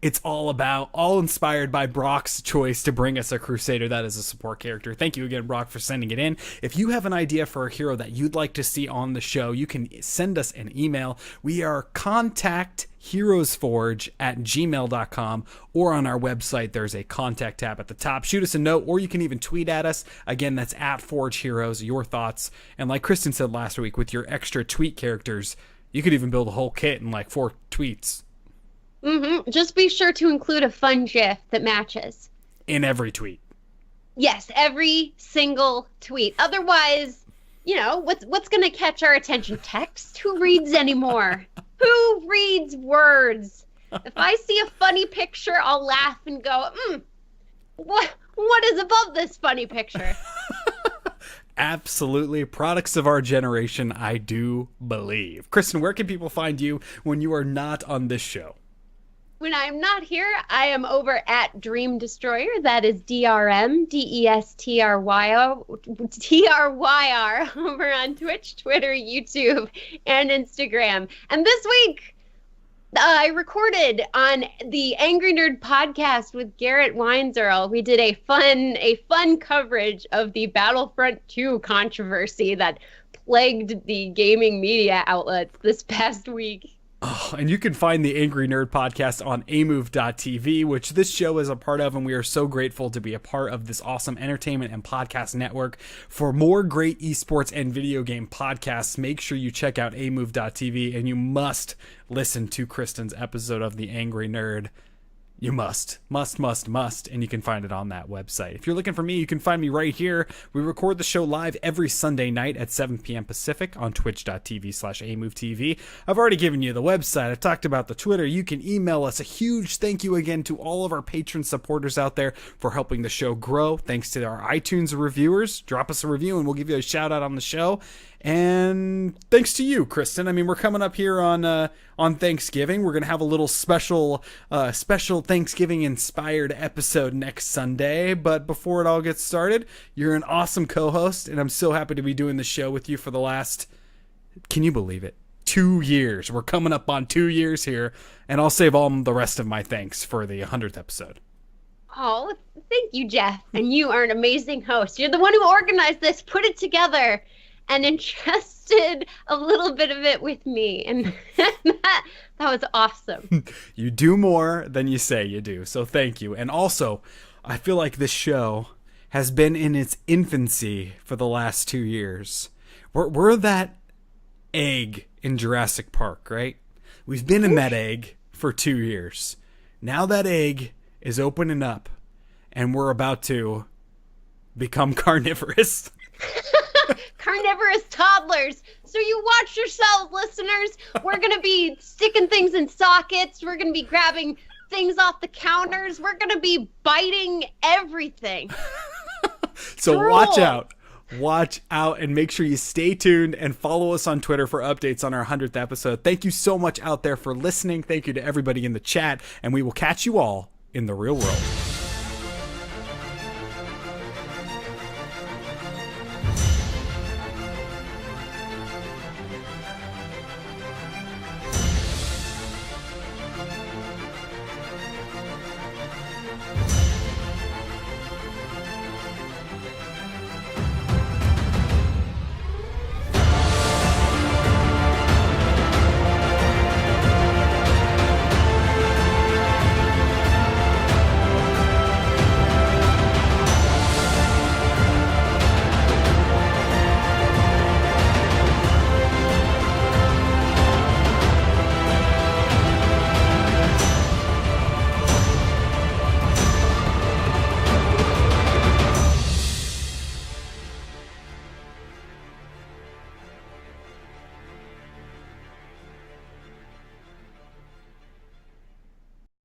it's all about, all inspired by Brock's choice to bring us a Crusader that is a support character. Thank you again, Brock, for sending it in. If you have an idea for a hero that you'd like to see on the show, you can send us an email. We are contactheroesforge@gmail.com, or on our website, there's a contact tab at the top. Shoot us a note, or you can even tweet at us. Again, that's @ForgeHeroes, your thoughts. And like Kristen said last week, with your extra tweet characters, you could even build a whole kit in like 4 tweets. Mm-hmm. Just be sure to include a fun GIF that matches. In every tweet. Yes, every single tweet. Otherwise, you know, what's going to catch our attention? Text? Who reads anymore? Who reads words? If I see a funny picture, I'll laugh and go, what is above this funny picture? Absolutely. Products of our generation, I do believe. Kristen, where can people find you when you are not on this show? When I'm not here, I am over at Dream Destroyer. That is DRMDESTRYR over on Twitch, Twitter, YouTube, and Instagram. And this week, I recorded on the Angry Nerd podcast with Garrett Weinzierl. We did a fun coverage of the Battlefront 2 controversy that plagued the gaming media outlets this past week. Oh, and you can find the Angry Nerd podcast on Amove TV, which this show is a part of, and we are so grateful to be a part of this awesome entertainment and podcast network. For more great esports and video game podcasts, make sure you check out Amove TV, and you must listen to Kristen's episode of The Angry Nerd. You must, and you can find it on that website. If you're looking for me, you can find me right here. We record the show live every Sunday night at 7 p.m. Pacific on twitch.tv/AmoveTV. I've already given you the website. I've talked about the Twitter. You can email us. A huge thank you again to all of our patron supporters out there for helping the show grow. Thanks to our iTunes reviewers. Drop us a review and we'll give you a shout out on the show. And thanks to you, Kristen. I mean, we're coming up here on Thanksgiving. We're gonna have a little special Thanksgiving-inspired episode next Sunday. But before it all gets started, you're an awesome co-host, and I'm so happy to be doing the show with you for the last, can you believe it, 2 years. We're coming up on 2 years here, and I'll save all the rest of my thanks for the 100th episode. Oh, thank you, Jeff. And you are an amazing host. You're the one who organized this, put it together, and entrusted a little bit of it with me. And that was awesome. You do more than you say you do. So thank you. And also, I feel like this show has been in its infancy for the last 2 years. We're that egg in Jurassic Park, right? We've been in that egg for 2 years. Now that egg is opening up, and we're about to become carnivorous. Carnivorous toddlers. So you watch yourselves, listeners. We're going to be sticking things in sockets. We're going to be grabbing things off the counters. We're going to be biting everything. So Drool. Watch out, and make sure you stay tuned and follow us on Twitter for updates on our 100th episode. Thank you so much out there for listening. Thank you to everybody in the chat, and we will catch you all in the real world.